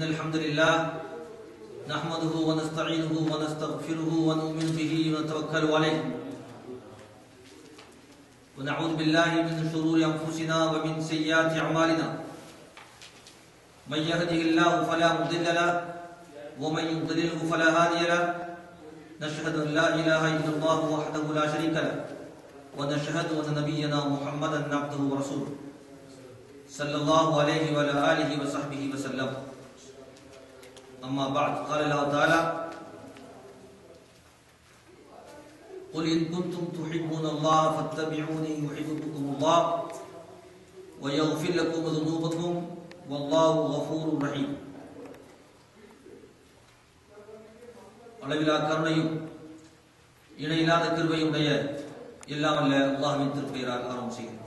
إن الحمد لله نحمده ونستعينه ونستغفره ونؤمن به ونتوكل عليه ونعوذ بالله من شرور أنفسنا ومن سيئات أعمالنا من يهده الله فلا مضل له ومن يضلله فلا هادي له نشهد أن لا إله إلا الله وحده لا شريك له ونشهد أن نبينا محمدا عبده ورسوله صلى الله عليه وعلى آله وصحبه وسلم أما بعد قال الله تعالى قل إن كنتم تحبون الله فاتبعوني يحببكم الله ويغفر لكم ذنوبكم والله غفور رحيم. அளவிலா கருணையும் இணையில்லாத கிருபையும் உடைய எல்லாம் அல்ல அல்லாஹ்வின் திருப்பெயரால் ஆரம்பம் செய்கிறேன்.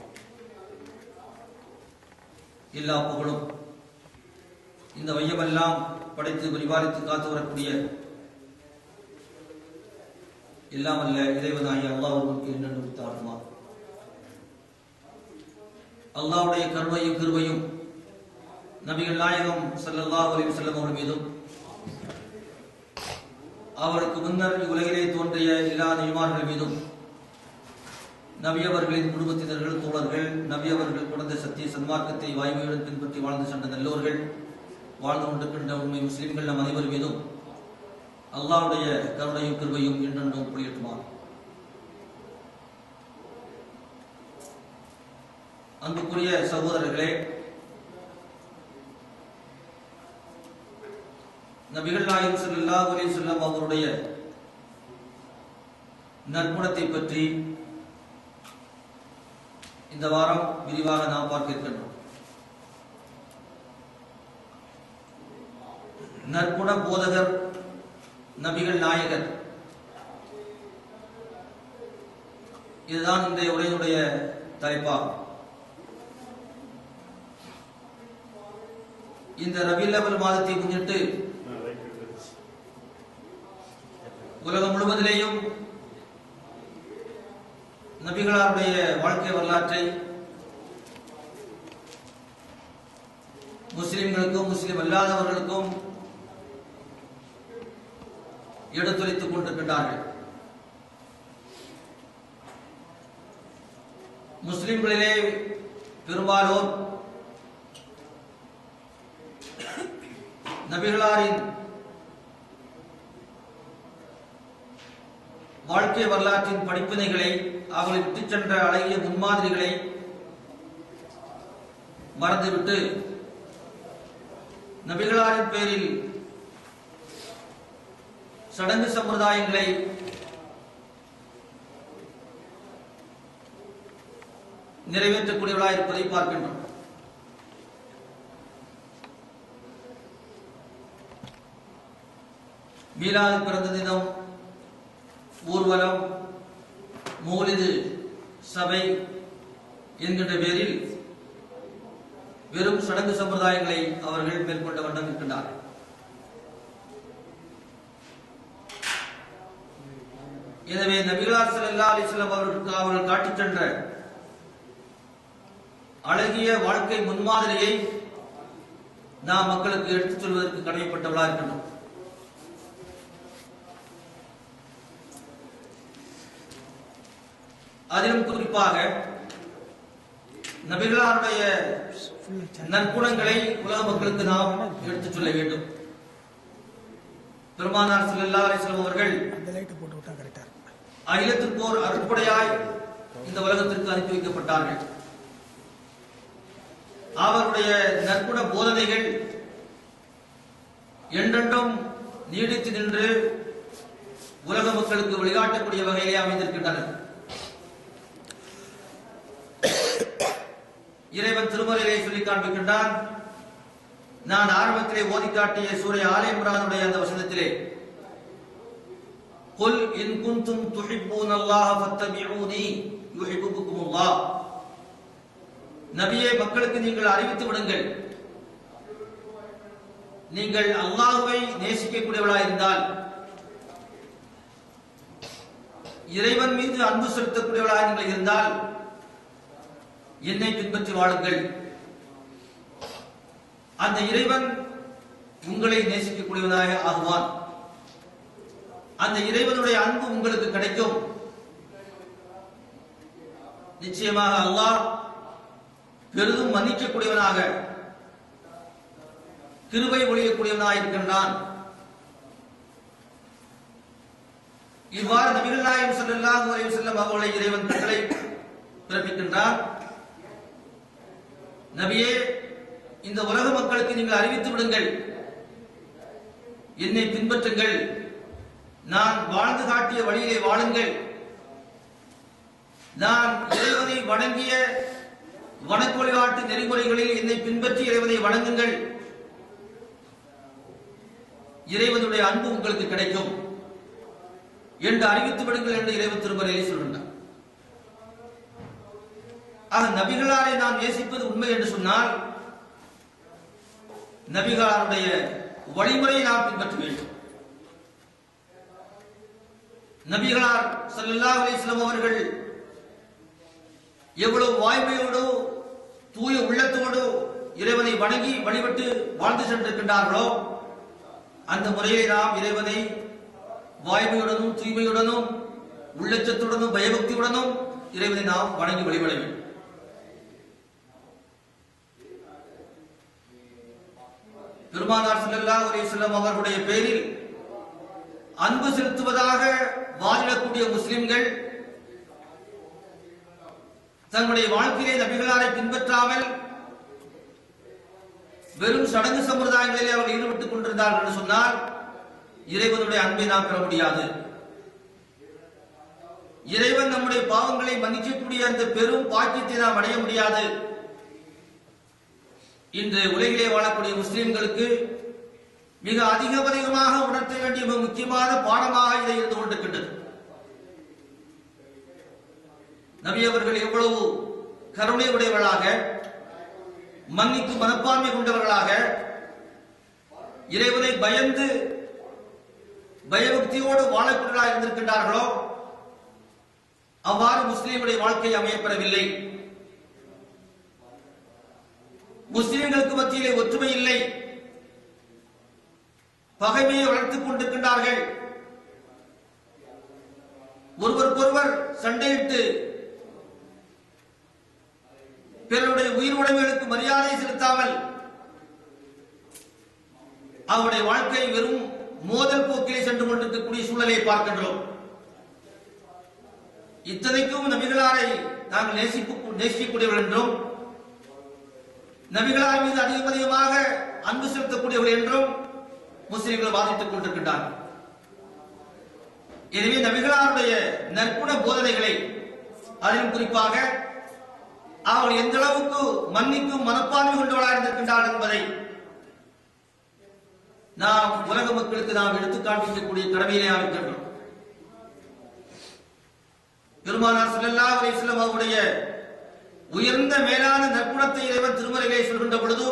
எல்லா புகழும் இந்த வையமெல்லாம் படைத்து பரிபாலித்து காத்து வரக்கூடிய எல்லாம் அல்ல இறைவனாகிய அல்லாஹ்வுக்கு என்னென்று தாழ்மா. அல்லாஹ்வுடைய கருணையும் கிருபையும் நபிகள் நாயகம் ஸல்லல்லாஹு அலைஹி வஸல்லம் அவர்கள் மீதும் அவருக்கு முன்னர் உலகிலே தோன்றிய எல்லா நபிமார்கள் மீதும் நபியவர்களின் குடும்பத்தினர்கள் தோழர்கள் நபியவர்கள் குழந்தை சத்திய சன்மார்க்கத்தை வாய்மையுடன் பின்பற்றி வாழ்ந்து சென்ற நல்லோர்கள் வாழ்ந்து கொண்டிருக்கின்ற உண்மை முஸ்லிம்கள் நம் அனைவர் மீதும் அல்லாஹ்வுடைய கருணையும் கிருபையும் என்றென்றும் பொழியட்டுமா. அன்புக்குரிய சகோதரர்களே, நபிகள் நாயகம் ஸல்லல்லாஹு அலைஹி வஸல்லம் அவருடைய நற்குணத்தை பற்றி இந்த வாரம் விரிவாக நாம் பார்க்க இருக்கின்றோம். நற்குண போதகர் நபிகள் நாயகர், இதுதான் இந்த உரையினுடைய தலைப்பாகும். இந்த ரபீஉல் அவ்வல் மாதத்தை முன்னிட்டு உலகம் முழுவதிலேயும் நபிகளாருடைய வாழ்க்கை வரலாற்றை முஸ்லிம்களுக்கும் முஸ்லிம் அல்லாதவர்களுக்கும் எடுத்துரைத்துக் கொண்டிருக்கின்றார்கள். முஸ்லிம்களிலே பெரும்பாலோர் நபிகளாரின் வாழ்க்கை வரலாற்றின் படிப்பினைகளை, அவர்கள் விட்டுச் சென்ற அழகிய முன்மாதிரிகளை மறந்துவிட்டு நபிகளாரின் பேரில் சடங்கு சம்பிரதாயங்களை நிறைவேற்றக்கூடியவர்களாக இருப்பதை பார்க்கின்றோம். மீலாது பிறந்த தினம், ஊர்வலம், மௌலிது சபை என்கின்ற பேரில் வெறும் சடங்கு சம்பிரதாயங்களை அவர்கள் மேற்கொண்ட வண்ணம் இருக்கின்றார்கள். எனவே நபிகளார் ஸல்லல்லாஹு அலைஹி வஸல்லம் அவர்கள் காட்டிச் சென்ற அழகிய வாழ்க்கை முன்மாதிரியை நாம் மக்களுக்கு எடுத்துச் சொல்வதற்கு கடமைப்பட்டவர்களாக இருக்கின்றோம். அதிலும் குறிப்பாக நபிகளாருடைய நற்குணங்களை உலக மக்களுக்கு நாம் எடுத்துச் சொல்ல வேண்டும். பெருமானார் ஸல்லல்லாஹு அலைஹி வஸல்லம் அவர்கள் அகிலத்திற்கோர் அருட்படையாய் இந்த உலகத்திற்கு அனுப்பி வைக்கப்பட்டார்கள். அவருடைய நற்குண போதனைகள் என்றென்றும் நீடித்து நின்று உலக மக்களுக்கு வழிகாட்டக்கூடிய வகையிலே அமைந்திருக்கின்றன. இறைவன் திருமறையிலே சொல்லி காண்பிக்கின்றான். நான் ஆரம்பத்திலே ஓதி காட்டிய சூரை ஆல இம்ரானுடைய அந்த வசனத்திலே குல் இன் குன்தும் துஹிப்பூனல்லாஹ ஃபத்தபிஊனி யுஹிப்புக்குமுல்லாஹ், நபியே மக்களுக்கு நீங்கள் அறிவித்து விடுங்கள், நீங்கள் அல்லாஹ்வை நேசிக்கக்கூடியவர்களாக இருந்தால், இறைவன் மீது அன்பு செலுத்தக்கூடியவர்களாக நீங்கள் இருந்தால் என்னை பின்பற்றி வாழுங்கள். அந்த இறைவன் உங்களை நேசிக்கக்கூடியவனாக ஆகுவான். அந்த இறைவனுடைய அன்பு உங்களுக்கு கிடைக்கும். நிச்சயமாக அல்லாஹ் பெரிதும் மன்னிக்கக்கூடியவனாக, கிருபை ஒழியக்கூடியவனாக இருக்கின்றான். இவ்வாறு நபிகள் நாயகம் ஸல்லல்லாஹு அலைஹி வஸல்லம் அவர்களை இறைவன் கட்டளை பிறப்பிக்கின்றார். நபியே, இந்த உலக மக்களுக்கு நீங்கள் அறிவித்து விடுங்கள், என்னை பின்பற்றுங்கள், நான் வாழ்ந்து காட்டிய வழியிலே வாழுங்கள், நான் இறைவனை வணங்கிய வணக்க வழிபாட்டு நெறிமுறைகளில் என்னை பின்பற்றி இறைவனை வணங்குங்கள், இறைவனுடைய அன்பு உங்களுக்கு கிடைக்கும் என்று அறிவித்து விடுங்கள் என்று இறைவன் திருமறையிலே சொல்கின்றார். ஆக நபிகளாரை நாம் நேசிப்பது உண்மை என்று சொன்னால் நபிகளாருடைய வழிமுறையை நாம் பின்பற்ற வேண்டும். நபிகளார் ஸல்லல்லாஹு அலைஹி வஸல்லம் அவர்கள் எவ்வளவு வாய்மையோடு தூய உள்ளத்தோடு இறைவனை வணங்கி வழிபட்டு வாழ்ந்து சென்றிருக்கின்றார்களோ அந்த முறையை நாம் இறைவனை வாய்மையுடனும் தூய்மையுடனும் உள்ளச்சத்துடனும் பயபக்தியுடனும் இறைவனை நாம் வணங்கி வழிபட வேண்டும். பெருமானார் ஸல்லல்லாஹு அலைஹி வஸல்லம் அவர்களுடைய பேரில் அன்பு செலுத்துவதாக வாழிடக்கூடிய முஸ்லிம்கள் தங்களுடைய வாழ்க்கையிலே நபிகளாரை பின்பற்றாமல் வெறும் சடங்கு சம்பிரதாயங்களிலே அவர்கள் ஈடுபட்டுக் கொண்டிருந்தார்கள் என்று சொன்னால் இறைவனுடைய அன்பை நாம் பெற முடியாது. இறைவன் நம்முடைய பாவங்களை மன்னிக்கக்கூடிய அந்த பெரும் பாக்கியத்தை நாம் அடைய முடியாது. இன்று உலகிலே வாழக்கூடிய முஸ்லிம்களுக்கு மிக அதிகமாக உணர்த்த வேண்டிய மிக முக்கியமான பாடமாக இதை இருந்து கொண்டிருக்கின்றது. நபி அவர்கள் எவ்வளவு கருணை உடையவர்களாக, மன்னிக்கும் மனப்பான்மை கொண்டவர்களாக, இறைவனை பயந்து பயபக்தியோடு வாழக்கூடியவர்களாக இருந்திருக்கின்றார்களோ அவ்வாறு முஸ்லிம்களுடைய வாழ்க்கை அமையப்பெறவில்லை. முஸ்லிம்களுக்கு மத்தியிலே ஒற்றுமை இல்லை, பகைமையை வளர்த்துக் கொண்டிருக்கின்றார்கள். ஒருவருக்கொருவர் சண்டையிட்டு பிறருடைய உயிர் உடைமைகளுக்கு மரியாதை செலுத்தாமல் அவருடைய வாழ்க்கை வெறும் மோதல் போக்கிலே சென்று கொண்டிருக்கக்கூடிய சூழலை பார்க்கின்றோம். இத்தனைக்கும் நபிகளாரை நாங்கள் நேசிக்கக்கூடியவர்கள் என்றும் நபிகளார் மீது அதிகமாக அன்பு செலுத்தக்கூடியவர்கள் என்றும் முஸ்லிம்கள் வாதிட்டுக் கொண்டிருக்கின்றார்கள். எனவே நபிகளாருடைய நற்குண போதனைகளை, அதிலும் குறிப்பாக அவர்கள் எந்த அளவுக்கு மன்னிக்கும் மனப்பான்மை கொண்டவர்களாக இருந்திருக்கின்றார்கள் என்பதை நாம் உலக மக்களுக்கு நாம் எடுத்துக் காண்பிக்கக்கூடிய கடமையிலே இருக்கின்றோம். பெருமானார் ஸல்லல்லாஹு அலைஹி வஸல்லம் அவருடைய உயர்ந்த மேலான நற்குணத்தை இறைவன் திருமறையிலே சொல்கின்ற பொழுது,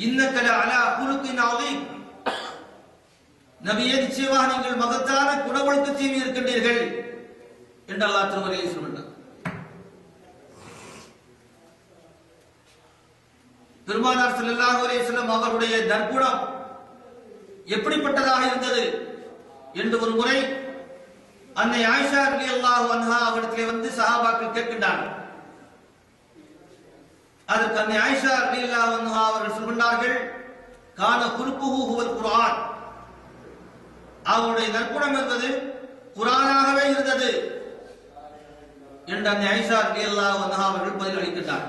இன்னக லஅலா குலுகின் அதீம், நபியே நிச்சயமாக நீங்கள் மகத்தான குணவொழுக்கத்தில் இருக்கின்றீர்கள் என்று அல்லாஹ் திருமறையிலே சொல்கின்றார். பெருமானார் ஸல்லல்லாஹு அலைஹி வஸல்லம் அவருடைய நற்குணம் எப்படிப்பட்டதாக இருந்தது என்று ஒரு முறை அன்னை ஆயிஷா ரலியல்லாஹு அன்ஹா அவரிடத்திலே வந்து சஹாபாக்கள் கேட்கின்றார்கள். அதற்கு அன்னை ஆயிஷா ரலியல்லாஹு அன்ஹா அவர்கள் சொல்கின்றார்கள், கான குல்குஹு ஹுவல் குர்ஆன், அவருடைய நற்குணம் என்பது குர்ஆனாகவே இருந்தது என்று அன்னை ஆயிஷா ரலியல்லாஹு அன்ஹா அவர்கள் பதில் அளிக்கின்றார்.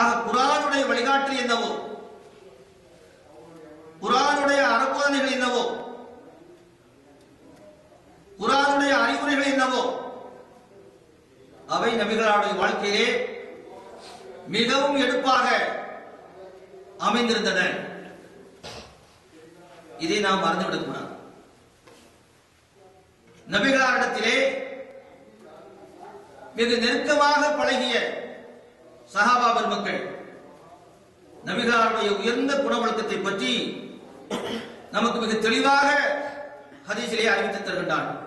ஆக குர்ஆனுடைய வழிகாட்டல் என்னவோ, குர்ஆனுடைய அறப்போதனைகள் என்னவோ, குர்ஆனுடைய அறிவுரைகள் என்னவோ அவை நபிகளுடைய வாழ்க்கையிலே மிகவும் எடுப்பாக அமைந்திருந்தன. இதை நாம் மறந்துவிடக் கூடாது. நபிகளிடத்திலே மிக நெருக்கமாக பழகிய சஹாபா பெருமக்கள் நபிகளுடைய உயர்ந்த குணவழக்கத்தை பற்றி நமக்கு மிக தெளிவாக ஹதீஸிலே அறிவித்து தருகின்றார்கள்.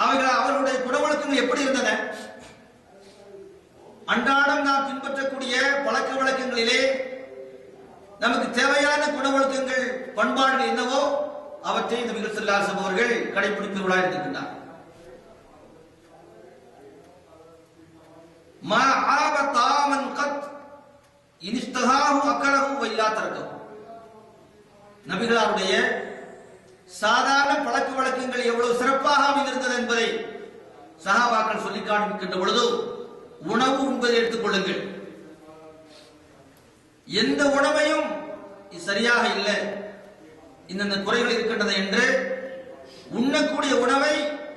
அவர்களுடைய குணவழக்கங்கள் எப்படி இருந்தன, அன்றாடம் நாம் பின்பற்றக்கூடிய பழக்க வழக்கங்களிலே நமக்கு தேவையான குணவழக்கங்கள் பண்பாடுகள் என்னவோ அவற்றை நபிகள் ஸல்லல்லாஹு அலைஹி வஸல்லம் அவர்கள் கடைபிடிப்பவர்களாக இருக்கின்றார். மா ஆப தாமன் கத் இன்ஸ்தஹாஹு அக்கலஹு வைலா தரகஹு. நபிகளாருடைய சாதாரண பழக்க வழக்கங்கள் எவ்வளவு சிறப்பாக அமைந்திருந்தது என்பதை சஹாபாக்கள் சொல்லி காண்பிக்கின்ற பொழுது, உணவு உண்பதை எடுத்துக் கொள்ளுங்கள். எந்த உணவையும் சரியாக இல்லை, இந்த குறைகள் இருக்கின்றன என்று உண்ணக்கூடிய உணவை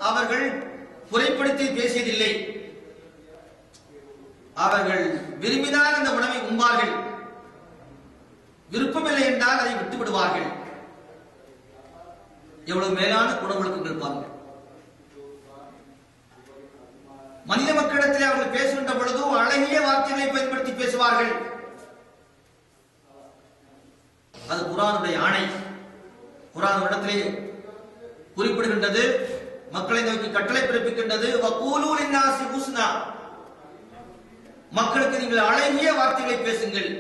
அவர்கள் குறைப்படுத்தி பேசியதில்லை. அவர்கள் விரும்பினால் அந்த உணவை உண்பார்கள், விருப்பமில்லை என்றால் அதை விட்டு விடுவார்கள். எவ்வளவு மேலான குணவழக்கங்கள் பாருங்கள். மனித மக்களிடத்தில் அவர்கள் பேசுகின்ற பொழுது அழகிய வார்த்தைகளை பயன்படுத்தி பேசுவார்கள். அது குர்ஆனுடைய ஆணை. குர்ஆன் இடத்திலே குறிப்பிடுகின்றது, மக்களை நோக்கி கட்டளை பிறப்பிக்கின்றது. வகூலு லின்னாஸி ஹுஸ்னா, மக்களுக்கு நீங்கள் அழகிய வார்த்தைகளை பேசுங்கள்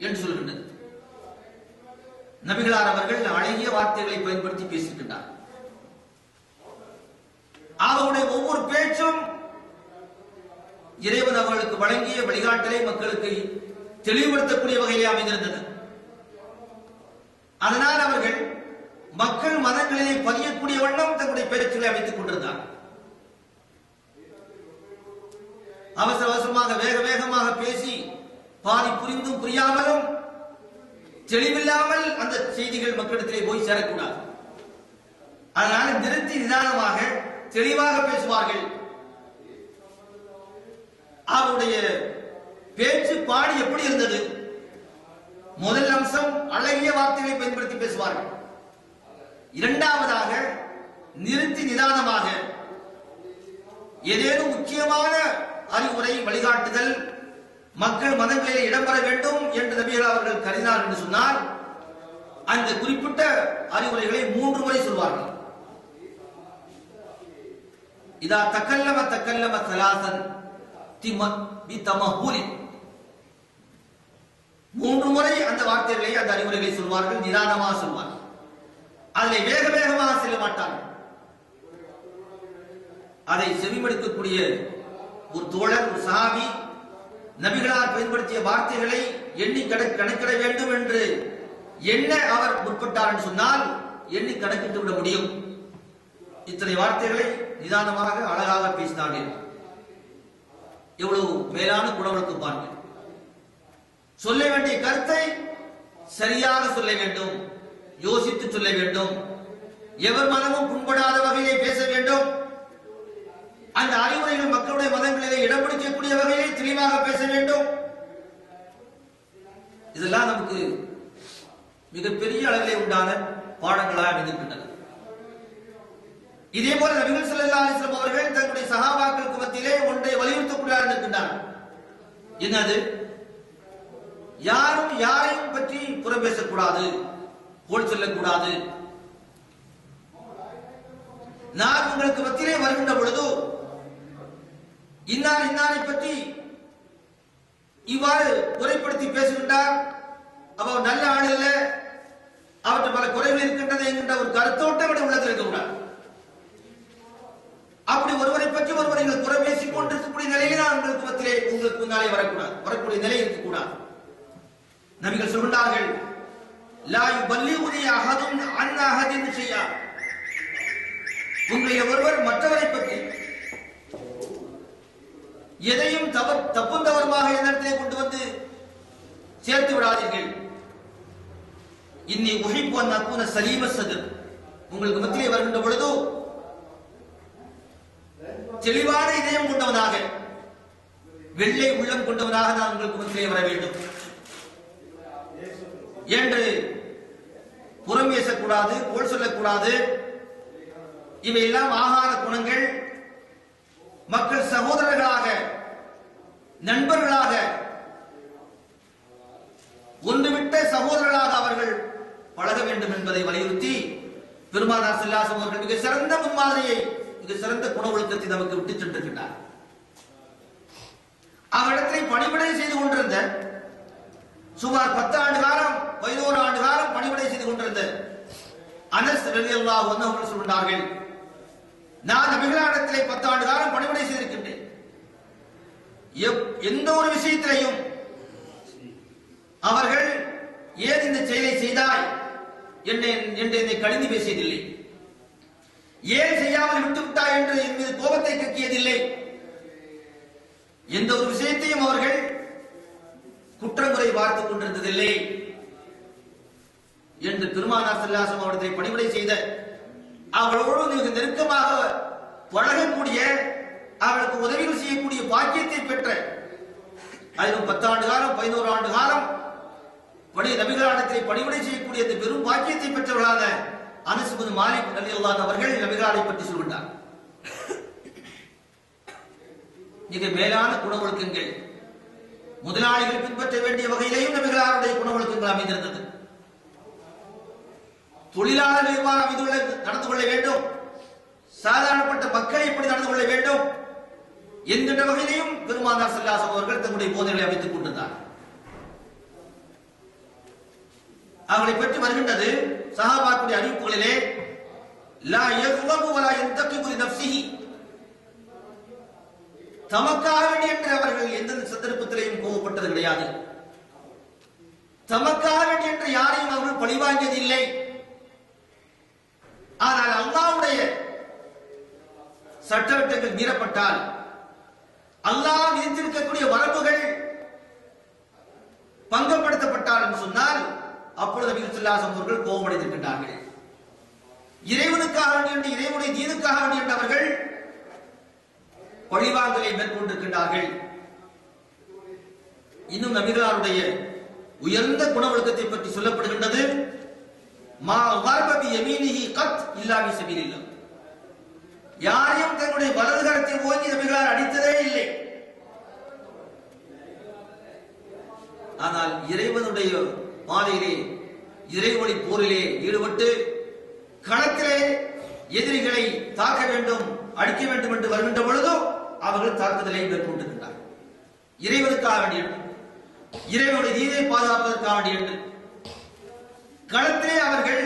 என்று சொல்கின்றது. நபிகளார் அவர்கள் அழகிய வார்த்தைகளை பயன்படுத்தி பேசுகின்றார். அவருடைய ஒவ்வொரு பேச்சும் இறைவன் அவர்களுக்கு வழங்கிய வழிகாட்டலை மக்களுக்கு தெளிவுபடுத்தக்கூடிய வகையிலே அமைந்திருந்தது. அதனால் அவர்கள் மக்கள் மனங்களிலே பதியக்கூடிய வண்ணம் தங்களுடைய பேச்சுகளை அமைத்துக் கொண்டிருந்தார். அவசர அவசரமாக வேக வேகமாக பேசி பாதி புரிந்தும் புரியாமலும் தெளிவில்லாமல் அந்த செய்திகள் மக்களிடத்திலே போய் சேரக்கூடாது. அதனால நிறுத்தி நிதானமாக தெளிவாக பேசுவார்கள். அவருடைய பேச்சு பாடி எப்படி இருந்தது? முதல் அம்சம் அழகிய வார்த்தைகளை பயன்படுத்தி பேசுவார்கள். இரண்டாவதாக நிறுத்தி நிதானமாக ஏதேனும் முக்கியமான அறிவுரை வழிகாட்டுதல் மக்கள் மனங்களிலே இடம்பெற வேண்டும் என்று நபிகள் அவர்கள் கருதினார் என்று சொன்னால் அந்த குறிப்பிட்ட அறிவுரைகளை 3 முறை சொல்வார்கள். இதா தக்கல்லம தக்கல்லம ஸலாசன் பிதமஹுல், 3 முறை அந்த வார்த்தைகளை அந்த அறிவுரைகளை சொல்வார்கள். நிதானமாக சொல்வார்கள். அதிலே வேக வேகமாக செல்ல மாட்டார்கள். அதை செவிமடுக்கக்கூடிய ஒரு தோழர், ஒரு சஹாபி நபிகளார் பயன்படுத்திய வார்த்தைகளை எண்ணி கணக்கிட வேண்டும் என்று என்ன அவர் முற்பட்டார் என்று சொன்னால் எண்ணி கணக்கிட்டு விட முடியும். இத்தனை வார்த்தைகளை நிதானமாக அழகாக பேசினார்கள். எவ்வளவு மேலான குணவழக்கம் பாருங்கள். சொல்ல வேண்டிய கருத்தை சரியாக சொல்ல வேண்டும், யோசித்து சொல்ல வேண்டும், எவர் மனமும் புண்படாத வகையிலே பேச வேண்டும். அந்த அறிவுரைகள் மக்களுடைய மதங்களிலே இடம் பிடிக்கக்கூடிய வகையிலே தெளிவாக பேச வேண்டும். இதெல்லாம் நமக்கு மிகப்பெரிய அளவிலே உண்டான பாடங்களாக அமைந்திருக்கின்றன. இதே போல நபிகள் ஸல்லல்லாஹு அலைஹி வஸல்லம் அவர்கள் தங்களுடைய சஹாபாக்களுக்கு மத்தியிலே ஒன்றை வலியுறுத்தக்கூடியதாக இருக்கின்றார்கள். என்னது? யாரும் யாரையும் பற்றி புறம் பேசக்கூடாது, போல் சொல்லக்கூடாது. நான் உங்களுக்கு மத்தியிலே வருகின்ற பொழுது இன்னார் இன்னாரை பற்றி இவ்வாறு குறைப்படுத்தி பேசுகின்றார், அவர் நல்ல ஆள் அல்ல, அவற்றை பல குறைகள் இருக்கின்றது என்கின்ற ஒரு கருத்தோட்டம் உள்ளத்தில் இருக்கக்கூடாது. அப்படி ஒருவரை பற்றி ஒருவரை குறை பேசிக் கொண்டிருக்கக்கூடிய நிலையிலே நான் உங்களுக்கு மத்தியிலே உங்களுக்கு முன்னாலே வரக்கூடிய நிலை இருக்கக்கூடாது. நபிகள் சொல்கின்றார்கள், லா யுபல்லிகுனி அஹதுன் அன் அஹதின் ஷைஆ, உங்களை ஒருவர் மற்றவரை பற்றி எதையும் தப்பும் தவறுமாக என்னிடத்திலே கொண்டு வந்து சேர்த்து விடாதீர்கள். இன்னி உஹிப்பு அன் அகூன சலீம ஸத்ர், உங்களுக்கு மத்தியிலே வருகின்ற பொழுது தெளிவான இதயம் கொண்டவனாக, வெள்ளை உள்ளம் கொண்டவனாக நான் உங்களுக்கு மத்தியிலே வர வேண்டும் என்று புறம் பேசக்கூடாது, போல் சொல்லக்கூடாது. இவையெல்லாம் ஆகாத குணங்கள். மக்கள் சகோதரர்களாக, நண்பர்களாக, ஒன்றுவிட்ட சகோதரர்களாக அவர்கள் பழக வேண்டும் என்பதை வலியுறுத்தி பெருமானார் ஸல்லல்லாஹு அலைஹி வஸல்லம் அவர்கள் மிக சிறந்த முன்மாதிரியை, மிக சிறந்த குண ஒழுக்கத்தை நமக்கு விட்டு சென்றிருக்கிறார். அவர்கள் பணிவிடை செய்து கொண்டிருந்த, சுமார் 10 ஆண்டு காலம் 11 ஆண்டு காலம் பணிவிடை செய்து கொண்டிருந்த அனஸ் ரலியல்லாஹு அன்ஹு அவர்கள் சொல்கிறார்கள், நான் நபிகளிடத்திலே 10 ஆண்டு காலம் பணிவிடை செய்திருக்கின்றேன். எந்த ஒரு விஷயத்திலையும் அவர்கள் ஏன் இந்த செயலை செய்தாய் என்று என்னை கடிந்து பேசியதில்லை, ஏன் செய்யாமல் விட்டுவிட்டாய் என்று என் மீது கோபத்தை கக்கியதில்லை. எந்த ஒரு விஷயத்தையும் அவர்கள் குற்றங்குறை பார்த்துக் கொண்டிருந்ததில்லை என்று பெருமானார் ஸல்லல்லாஹு அலைஹி வஸல்லம் அவர்களை பணிவிடை செய்த, அவர்களோடு மிக நெருக்கமாக பழகக்கூடிய, அவர்களுக்கு உதவிகள் செய்யக்கூடிய பாக்கியத்தை பெற்ற, அதிலும் 10 ஆண்டு காலம் 11 ஆண்டு காலம் நபிகளிடத்திலே பணிவிடை செய்யக்கூடிய அந்த பெரும் பாக்கியத்தை பெற்றவர்களான அனஸ் இப்னு மாலிக் ரலியல்லாஹு அன்ஹு அவர்கள் நபிகளை பற்றி சொல்கின்றார். மிக மேலான குணவொழுக்கங்கள், முதலாளிகள் பின்பற்ற வேண்டிய வகையிலேயும் நபிகளுடைய குணவொழுக்கங்கள் அமைந்திருந்தது. தொழிலாளர்கள் எவ்வாறு நடந்து கொள்ள வேண்டும், சாதாரணப்பட்ட மக்களை எப்படி நடந்து கொள்ள வேண்டும் என்கின்ற வகையிலையும் பெருமானார் ஸல்லல்லாஹு அலைஹி வஸல்லம் அவர்கள் தங்களுடைய போதனைகளை அமைத்துக் கொண்டிருந்தார். அவர்களை பற்றி வருகின்றது சஹாபாக்களுடைய அறிவிப்புகளிலே, லா யக்லபு வலா யன்தகிபு லிநஃப்ஸிஹி, தமக்காக வேண்டி என்று அவர்கள் எந்த சந்தர்ப்பத்திலேயும் கோபப்பட்டது கிடையாது. தமக்காக வேண்டி என்று யாரையும் அவர்கள் பழிவாங்கியதில்லை. ஆனால் அல்லாஹ்வுடைய சட்டத்திட்டங்கள் மீறப்பட்டால், அல்லாஹ் விதித்திருக்கக்கூடிய வரம்புகள் பங்கப்படுத்தப்பட்டால் என்று சொன்னால், அப்பொழுது நபி ஸல்லல்லாஹு அலைஹி வஸல்லம் அவர்கள் கோபமடைந்திருக்கின்றார்கள். இறைவனுக்காக வேண்டி, இறைவனுடைய தீனுக்காக வேண்டி அவர்கள் பழிவாங்கலை மேற்கொண்டிருக்கின்றார்கள். இன்னும் நபிகளாருடைய உயர்ந்த குணவழக்கத்தை பற்றி சொல்லப்படுகின்றது, மா வர்ப பி யமீனிஹி கத் இல்லா ஃபீ ஸபீலில்லாஹ், யாரையும் தன்னுடைய வலது கரத்தை ஓங்கி நபிகளார் அடித்ததே இல்லை. ஆனால் இறைவனுடைய பாதையிலே, இறைவழி போரிலே ஈடுபட்டு களத்திலே எதிரிகளை தாக்க வேண்டும், அடிக்க வேண்டும் என்று வருகின்ற பொழுதும் அவர்கள் தாக்குதலை மேற்கொண்டிருக்கின்றார். இறைவனுக்காக வேண்டிய, இறைவனுடைய தீனை பாதுகாப்பதற்காக வேண்டிய களத்திலே அவர்கள்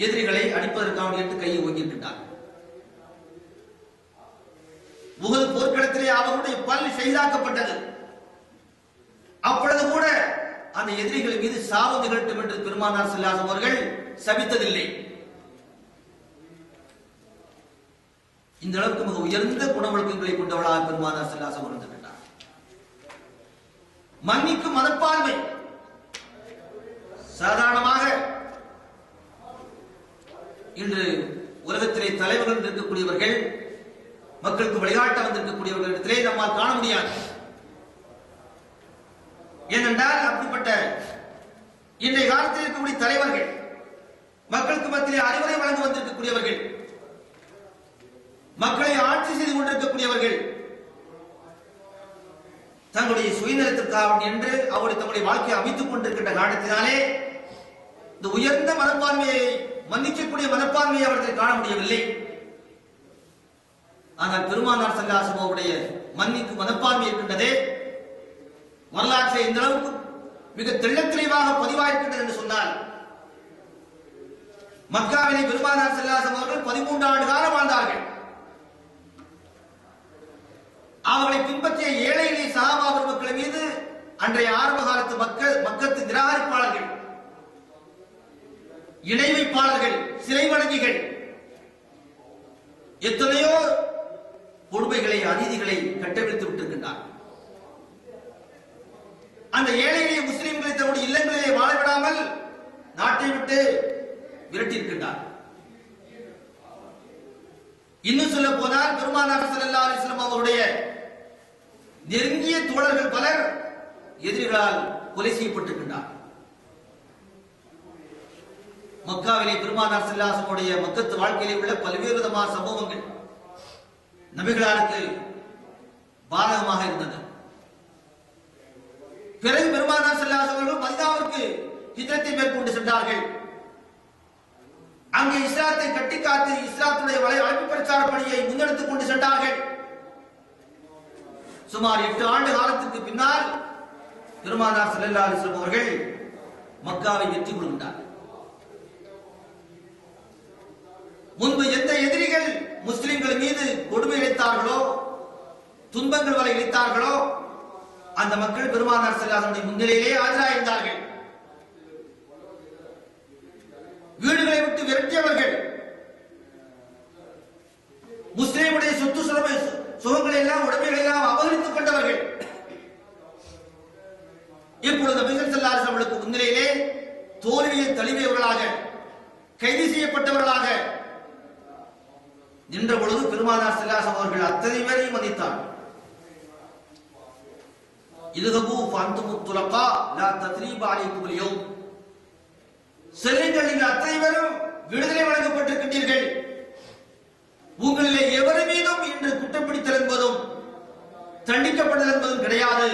எதிரிகளை அடிப்பதற்காக வேண்டிய கையை ஓங்கியிருக்கின்றார். உஹது போர்க்களத்திலே அவர்களுடைய பல் ஷஹீதாக்கப்பட்டது. அப்பொழுது கூட அந்த எதிரிகள் மீது சாவு நிகழ்த்தும் என்று பெருமானார் ஸல்லல்லாஹு அலைஹி வஸல்லம் அவர்கள் சபித்ததில்லை. இந்த அளவுக்கு மிக உயர்ந்த குணவழக்கங்களை கொண்டவளாக பெருமானார் ஸல்லல்லாஹு அலைஹி வஸல்லம் இருந்தார். மன்னிக்கும் மனப்பான்மை, சாதாரணமாக இன்று உலகத்திலே தலைவர்கள் இருக்கக்கூடியவர்கள், மக்களுக்கு வழிகாட்ட வந்திருக்கக்கூடியவர்களிடத்திலே நம்மால் காண முடியாது. ஏனென்றால் அப்படிப்பட்ட இன்றைய காலத்தில் இருக்கக்கூடிய தலைவர்கள், மக்களுக்கு மத்தியிலே அறிவுரை வழங்க வந்திருக்கக்கூடியவர்கள், மக்களை ஆட்சி செய்து கொண்டிருக்கக்கூடியவர்கள், தங்களுடைய சுயநலத்திற்காக என்று அவருடைய தங்களுடைய வாழ்க்கையை அமைத்துக் கொண்டிருக்கின்ற காரணத்தினாலே இந்த உயர்ந்த மனப்பான்மையை, மன்னிக்கக்கூடிய மனப்பான்மையை அவர்கள் காண முடியவில்லை. ஆனால் பெருமானார் ஸல்லல்லாஹு அலைஹி வஸல்லம் அவருடைய மன்னிக்கும் மனப்பான்மை இருக்கின்றதே, வரலாற்றை இந்த அளவுக்கு மிக தெள்ளத்தெளிவாக பதிவாயிருக்கின்றது என்று சொன்னால், மக்காவிலே பெருமானார் ஸல்லல்லாஹு அலைஹி வஸல்லம் அவர்கள் 13 ஆண்டு காலம் வாழ்ந்தார்கள். அவர்களை பின்பற்றிய ஏழை எளிய சஹாபா பெருமக்கள் மீது அன்றைய ஆரம்ப காலத்து மக்கத்து நிராகரிப்பாளர்கள், இணை வைப்பாளர்கள், சிலை வணங்கிகள் எத்தனையோ கொடுமைகளை, அநீதிகளை கட்டவிழ்த்து விட்டிருக்கின்றார். அந்த ஏழை எளிய முஸ்லிம்களை தன்னுடைய இல்லங்களிலே வாழ விடாமல் நாட்டை விட்டு விரட்டியிருக்கின்றார். இன்னும் சொல்ல போனால் பெருமானார் ஸல்லல்லாஹு அலைஹி வஸல்லம் அவருடைய நெருங்கிய தோழர்கள் பலர் எதிரிகளால் கொலை செய்யப்பட்டிருக்கின்றார். மக்காவிலே பெருமானார் ஸல்லல்லாஹு அலைஹி வஸல்லம் மக்கத்து வாழ்க்கையிலே உள்ள பல்வேறு விதமான சம்பவங்கள் நபிகளாருக்கு பாதகமாக இருந்தது. பிறகு பெருமானார் ஸல்லல்லாஹு அலைஹி வஸல்லம் மதீனாவிற்கு ஹிஜ்ரத்தை மேற்கொண்டு சென்றார்கள். அங்கே இஸ்லாத்தை கட்டிக்காத்து இஸ்லாத்துடைய வலையமைப்பு பிரச்சார பணியை முன்னெடுத்துக் கொண்டு சென்றார்கள். சுமார் 8 ஆண்டு காலத்துக்கு பின்னால் பெருமானார் ஸல்லல்லாஹு அலைஹி வஸல்லம் அவர்கள் மக்காவை வெற்றி கொள்கின்றார். முன்பு எந்த எதிரிகள் முஸ்லிம்கள் மீது கொடுமை இழைத்தார்களோ, துன்பங்கள் வரை இழைத்தார்களோ, அந்த மக்கள் பெருமானார் ஸல்லல்லாஹு அலைஹி வஸல்லம் முன்னிலையிலே ஆஜராயிருந்தார்கள். வீடுகளை விட்டு விரட்டியவர்கள், முஸ்லிமுடைய சொத்து சுகங்களை எல்லாம், உடைமைகளை எல்லாம் அபகரித்துக் கொண்டவர்கள், இப்பொழுது நபிகள் ஸல்லல்லாஹு அலைஹி வஸல்லம் முன்னிலையிலே தோல்வியை தழுவியவர்களாக, கைது செய்யப்பட்டவர்களாக நின்ற பொழுது பெருமானார் ஸல்லல்லாஹு அலைஹி வஸல்லம் அவர்கள் அத்தனை பேரையும் மன்னித்தார்கள். இதுகபு ஃபஅன்துமுத் துலகா லா தத்ரீப அலைக்குமுல் யௌம், செல்லுங்கள், நீங்கள் அத்தனை பேரும் விடுதலை வழங்கப்பட்டிருக்கின்றீர்கள், உங்களிலே எவர் மீதும் இன்று குற்றப்பிடித்தல் என்பதும் தண்டிக்கப்பட்டது என்பதும் கிடையாது,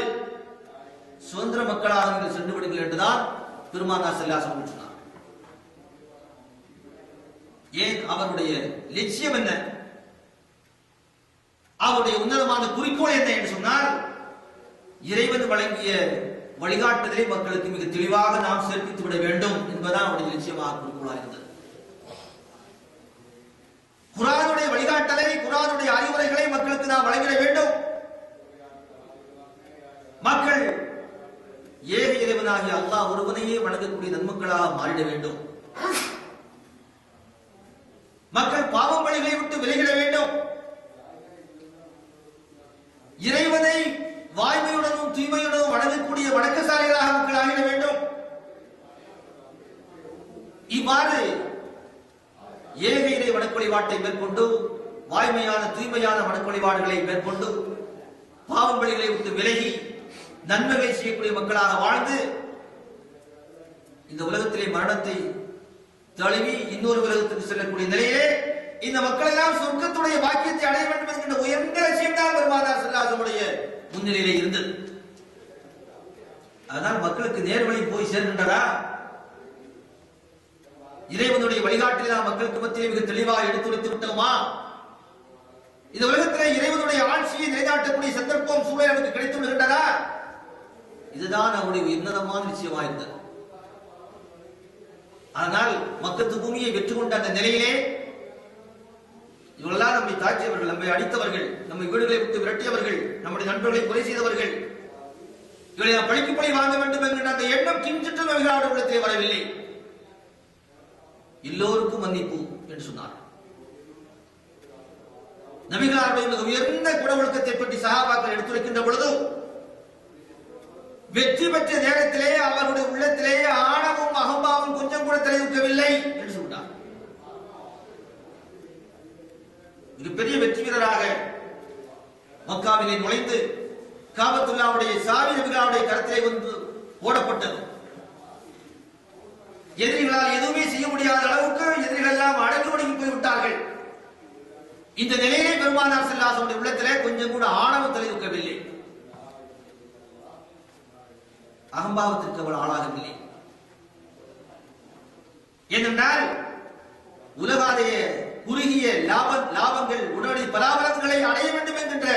சுதந்திர மக்களாக நீங்கள் சென்று விடுங்கள் என்றுதான் பெருமானார் ஸல்லல்லாஹு அலைஹி வஸல்லம் சொன்னார். ஏன்? அவருடைய லட்சியம் என்ன, அவருடைய உன்னதமான குறிக்கோள் என்ன என்று சொன்னால், இறைவன் வழங்கிய வழிகாட்டுதலை மக்களுக்கு மிக தெளிவாக நாம் சேர்ப்பித்து விட வேண்டும் என்பதுதான் அவருடைய லட்சியமாக குறிக்கோளாக இருந்தது. குர்ஆனுடைய வழிகாட்டலை, குர்ஆனுடைய அறிவுரைகளை மக்களுக்கு நாம் வழங்கிட வேண்டும். மக்கள் ஏக இறைவனாகிய அல்லாஹ் ஒருவனையே வணங்கக்கூடிய நன்மக்களாக மாறிட வேண்டும். மக்கள் பாவம் வழிகளை விட்டு விலகிட வேண்டும். இறைவனை வாய்மையுடனும் தூய்மையுடனும் வணங்கக்கூடிய வணக்கசாலிகளாக மக்கள் ஆகிட வேண்டும். இவ்வாறு ஏக இறை வணக்க வழிபாட்டை மேற்கொண்டு, வாய்மையான தூய்மையான வணக்க வழிபாடுகளை மேற்கொண்டு, பாவம் வழிகளை விட்டு விலகி நன்மைகளை செய்யக்கூடிய மக்களாக வாழ்ந்து, இந்த உலகத்திலே மரணத்தை தழுவி இன்னொரு உலகத்துக்கு செல்லக்கூடிய நிலையிலே இந்த மக்கள் எல்லாம் சொர்க்கத்துடைய பாக்கியத்தை அடைய வேண்டும் என்கின்ற உயர்ந்த லட்சியம் தான் பெருமானார் ஸல்லல்லாஹு அலைஹி வஸல்லம் முன்னிலையிலே இருந்தது. அதனால் மக்களுக்கு நேர்வழி போய் சேர்கின்றதா? இறைவனுடைய வழிகாட்டில் நாம் மக்களுக்கு மத்தியிலே மிக தெளிவாக எடுத்துரைத்து விட்டோமா? இந்த உலகத்திலே இறைவனுடைய ஆட்சியை நிலைநாட்டக்கூடிய சந்தர்ப்பம் சூழல் நமக்கு கிடைத்து விடுகின்றதா? இதுதான் அவருடைய உன்னதமான நிச்சயமாக இருந்தது. ஆனால் மக்கத்து பூமியை வெற்றி கொண்ட அந்த நிலையிலே இவர்களெல்லாம் நம்மை தாக்கியவர்கள், நம்மை அடித்தவர்கள், நம்மை வீடுகளை விட்டு விரட்டியவர்கள், நம்முடைய நண்பர்களை கொலை செய்தவர்கள், இவர்களை நாம் பழிக்கு பழி வாங்க வேண்டும் என்கின்ற அந்த எண்ணம் கிஞ்சிட்டு நபிகளாருடைய உள்ளத்திலே வரவில்லை. எல்லோருக்கும் மன்னிப்பு என்று சொன்னார். நபிகளாருடைய உயர்ந்த குண ஒழுக்கத்தை பற்றி சஹாபாக்கள் எடுத்துரைக்கின்ற பொழுது, வெற்றி பெற்ற நேரத்திலே அவருடைய உள்ளத்திலே ஆணவம் அகம்பாவம் கொஞ்சம் கூட தலைவிக்கவில்லை என்று சொன்னார். மிகப்பெரிய வெற்றி வீரராக மக்காவிலே நுழைந்து காபத்துல்லாவுடைய சாவி நபிகளாருடைய கரத்திலே வந்து போடப்பட்டது. எதிரிகளால் எதுவுமே செய்ய முடியாத அளவுக்கு எதிரிகள் எல்லாம் அடங்கி ஒடுங்கி போய்விட்டார்கள். இந்த நிலையிலே பெருமானார் ஸல்லல்லாஹு அலைஹி வஸல்லம் உள்ளத்திலே கொஞ்சம் கூட ஆணவம் தலைவிக்கவில்லை, அகம்பாவத்திற்கு அவள் ஆளாகவில்லை. ஏனென்றால் உலகாதைய குறுகிய லாபங்கள், உடனடி பலாபலங்களை அடைய வேண்டும் என்கின்ற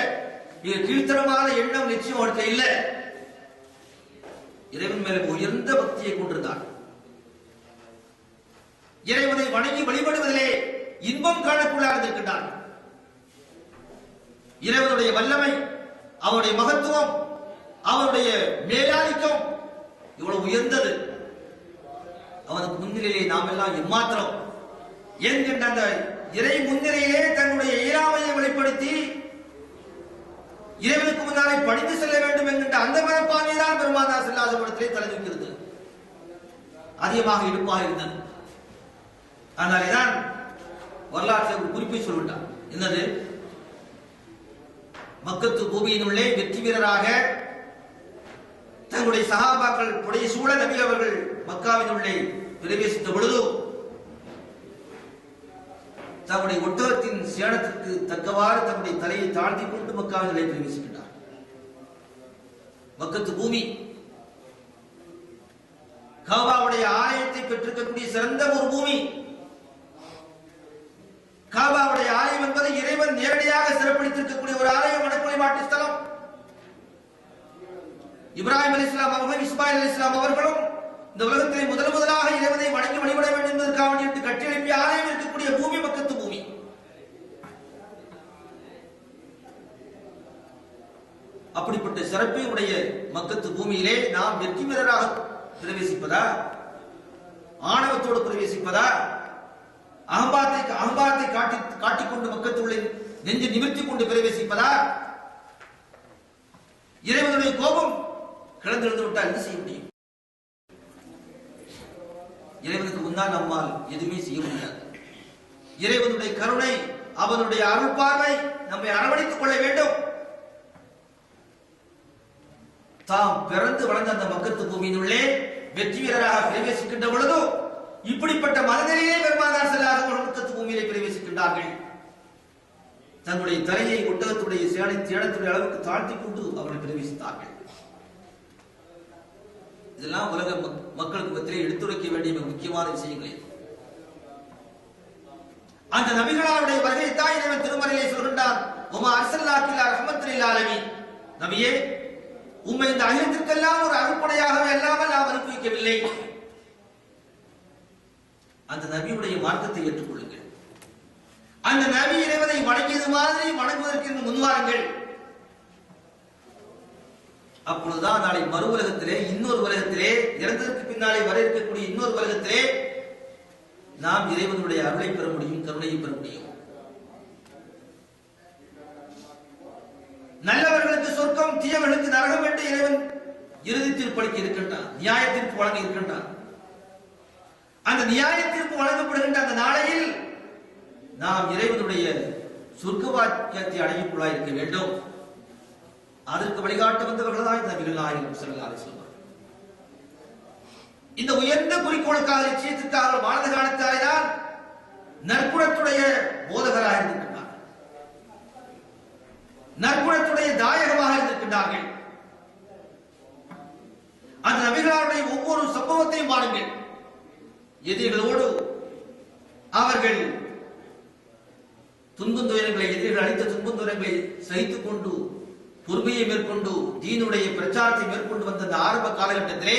மிக கீழ்த்தரமான எண்ணம் நிச்சயம் அவருக்கு இல்லை. இறைவன் மேல உயர்ந்த பக்தியை கொண்டிருந்தார். இறைவனை வணங்கி வழிபடுவதிலே இன்பம் காணக்குள்ளாக இருக்கின்றார். இறைவனுடைய வல்லமை, அவருடைய மகத்துவம், அவருடைய மேலாதிக்கம் இவ்வளவு உயர்ந்தது. அவனுக்கு முன்னிலையிலே நாம் எல்லாம் எம்மாத்திரம் என்கின்ற அந்த இறை முன்னிலையிலே தன்னுடைய இயலாமையை வெளிப்படுத்தி இறைவனுக்கு முன்னாலே படித்து செல்ல வேண்டும் என்கின்ற அந்த மனப்பான்மைதான் பெருமானார் ஸல்லல்லாஹு அலைஹி வஸல்லம் தலைநிற்கிறது, அதிகமாக இடுப்பாக இருந்தது. அதனாலேதான் வரலாற்றை ஒரு குறிப்பை சொல்லிட்டார். என்னது? மக்கத்து பூமியினுள்ளே வெற்றி வீரராக தங்களுடைய சஹாபாக்கள் புடைய சூழ நபி அவர்கள் மக்காவினுள்ளே பிரவேசித்த பொழுது தங்களுடைய ஒட்டகத்தின் சேணத்திற்கு தக்கவாறு தங்களுடைய தலையை தாழ்த்தி கொண்டு மக்காவினுள்ளே பிரவேசிக்கின்றார். மக்கத்து பூமி காபாவுடைய ஆலயத்தை பெற்றிருக்கக்கூடிய சிறந்த ஒரு பூமி. காபாவுடைய ஆலயம் என்பது இறைவன் நேரடியாக சிறப்பிடித்திருக்கக்கூடிய ஒரு ஆலயம், வணக்க வழிபாட்டு ஸ்தலம். இப்ராஹிம் அலைஹிஸ்ஸலாம் அவர்களும் இஸ்மாயில் அலைஹிஸ்ஸலாம் அவர்களும் இந்த உலகத்திலே முதலாக இறைவனை வணங்கி வழிபட வேண்டும் என்பதற்காக வேண்டி கட்டியெழுப்பிய ஆலயம் இருக்கக்கூடிய பூமி மக்கத்து பூமி. அப்படிப்பட்ட சிறப்பை உடைய மக்கத்து பூமியிலே நாம் வெற்றி வீரராக பிரவேசிப்பதா, ஆணவத்தோடு பிரவேசிப்பதா, அகம்பாரத்தை காட்டிக்கொண்டு மக்கத்துள்ளே நெஞ்சு நிமிர்த்தி கொண்டு பிரவேசிப்பதா? இறைவனுடைய கோபம் கிளர்ந்தெழுந்து விட்டால் என்ன செய்ய முடியும்? இறைவனுக்கு முன்னால் நம்மால் எதுவுமே செய்ய முடியாது. இறைவனுடைய கருணை, அவனுடைய அருள் பார்வை நம்மை அரவணைத்துக் கொள்ள வேண்டும். தாம் பிறந்து வளர்ந்த அந்த மக்கத்து பூமியினுள்ளே வெற்றி வீரராக பிரவேசிக்கின்ற பொழுது இப்படிப்பட்ட மனநிலையே பெருமானார் ஸல்லல்லாஹு அலைஹி வஸல்லம் மக்கத்து பூமியிலே பிரவேசிக்கின்றார்கள். தன்னுடைய தலையை ஒட்டகத்துடைய சேடத்துடைய அளவுக்கு தாழ்த்தி கொண்டு அவர்கள் பிரவேசித்தார்கள். இதெல்லாம் உலக மக்களுக்கு மத்தியிலே எடுத்துரைக்க வேண்டிய முக்கியமான விஷயங்களே. அந்த நபிகளாருடைய வருகை தான் இறைவன் திருமறையிலே சொல்கின்றான், உமா அர்ஸல்னாக இல்லா ரஹ்மத்தல் லில் ஆலமீன். நபியே, உம்மை இந்த அகிலத்திற்கெல்லாம் ஒரு அருள்படையாகவே அல்லாமல் நாம் அனுப்பி வைக்கவில்லை. அந்த நபியுடைய மார்க்கத்தை ஏற்றுக்கொள்ளுங்கள். அந்த நபி இறைவனை வணங்கியது மாதிரி வணங்குவதற்கு முன்வாருங்கள். அப்பொழுதுதான் நாளை மறு உலகத்திலே, இன்னொரு உலகத்திலே, இறந்ததற்கு பின்னாலே வர இருக்கக்கூடிய இன்னொரு உலகத்திலே நாம் இறைவனுடைய அருளை பெற முடியும், கருணையை பெற முடியும். நல்லவர்களுக்கு சொர்க்கம், தீயவர்களுக்கு நரகம் என்று இறைவன் இறுதி தீர்ப்பளிக்க இருக்கின்றான், நியாய தீர்ப்பு வழங்க இருக்கின்றான். அந்த நியாய தீர்ப்பு வழங்கப்படுகின்ற அந்த நாளையில் நாம் இறைவனுடைய சொர்க்க வாக்கியத்தை அடையக்குள்ளாய் இருக்க வேண்டும். அதற்கு வழிகாட்ட வந்தவர்கள் தான் நபிகள் நாயகம் ஸல்லல்லாஹு அலைஹி வஸல்லம். இந்த உயர்ந்த குறிக்கோளுக்காக, லட்சியத்திற்காக வாழ்ந்த காலத்தாலே தான் நற்குணத்துடைய போதகராக இருந்திருக்கின்றார்கள், நற்குணத்துடைய தாயகமாக இருந்திருக்கின்றார்கள். அந்த நபிகளாருடைய ஒவ்வொரு சம்பவத்தையும் பாருங்கள். எதிரிகளோடு அவர்கள் துன்பம் துயரங்களை, எதிரிகள் அளித்த துன்பம் துயரங்களை சகித்துக் கொண்டு பொறுமையை மேற்கொண்டு தீனுடைய பிரச்சாரத்தை மேற்கொண்டு வந்த அந்த ஆரம்ப காலகட்டத்திலே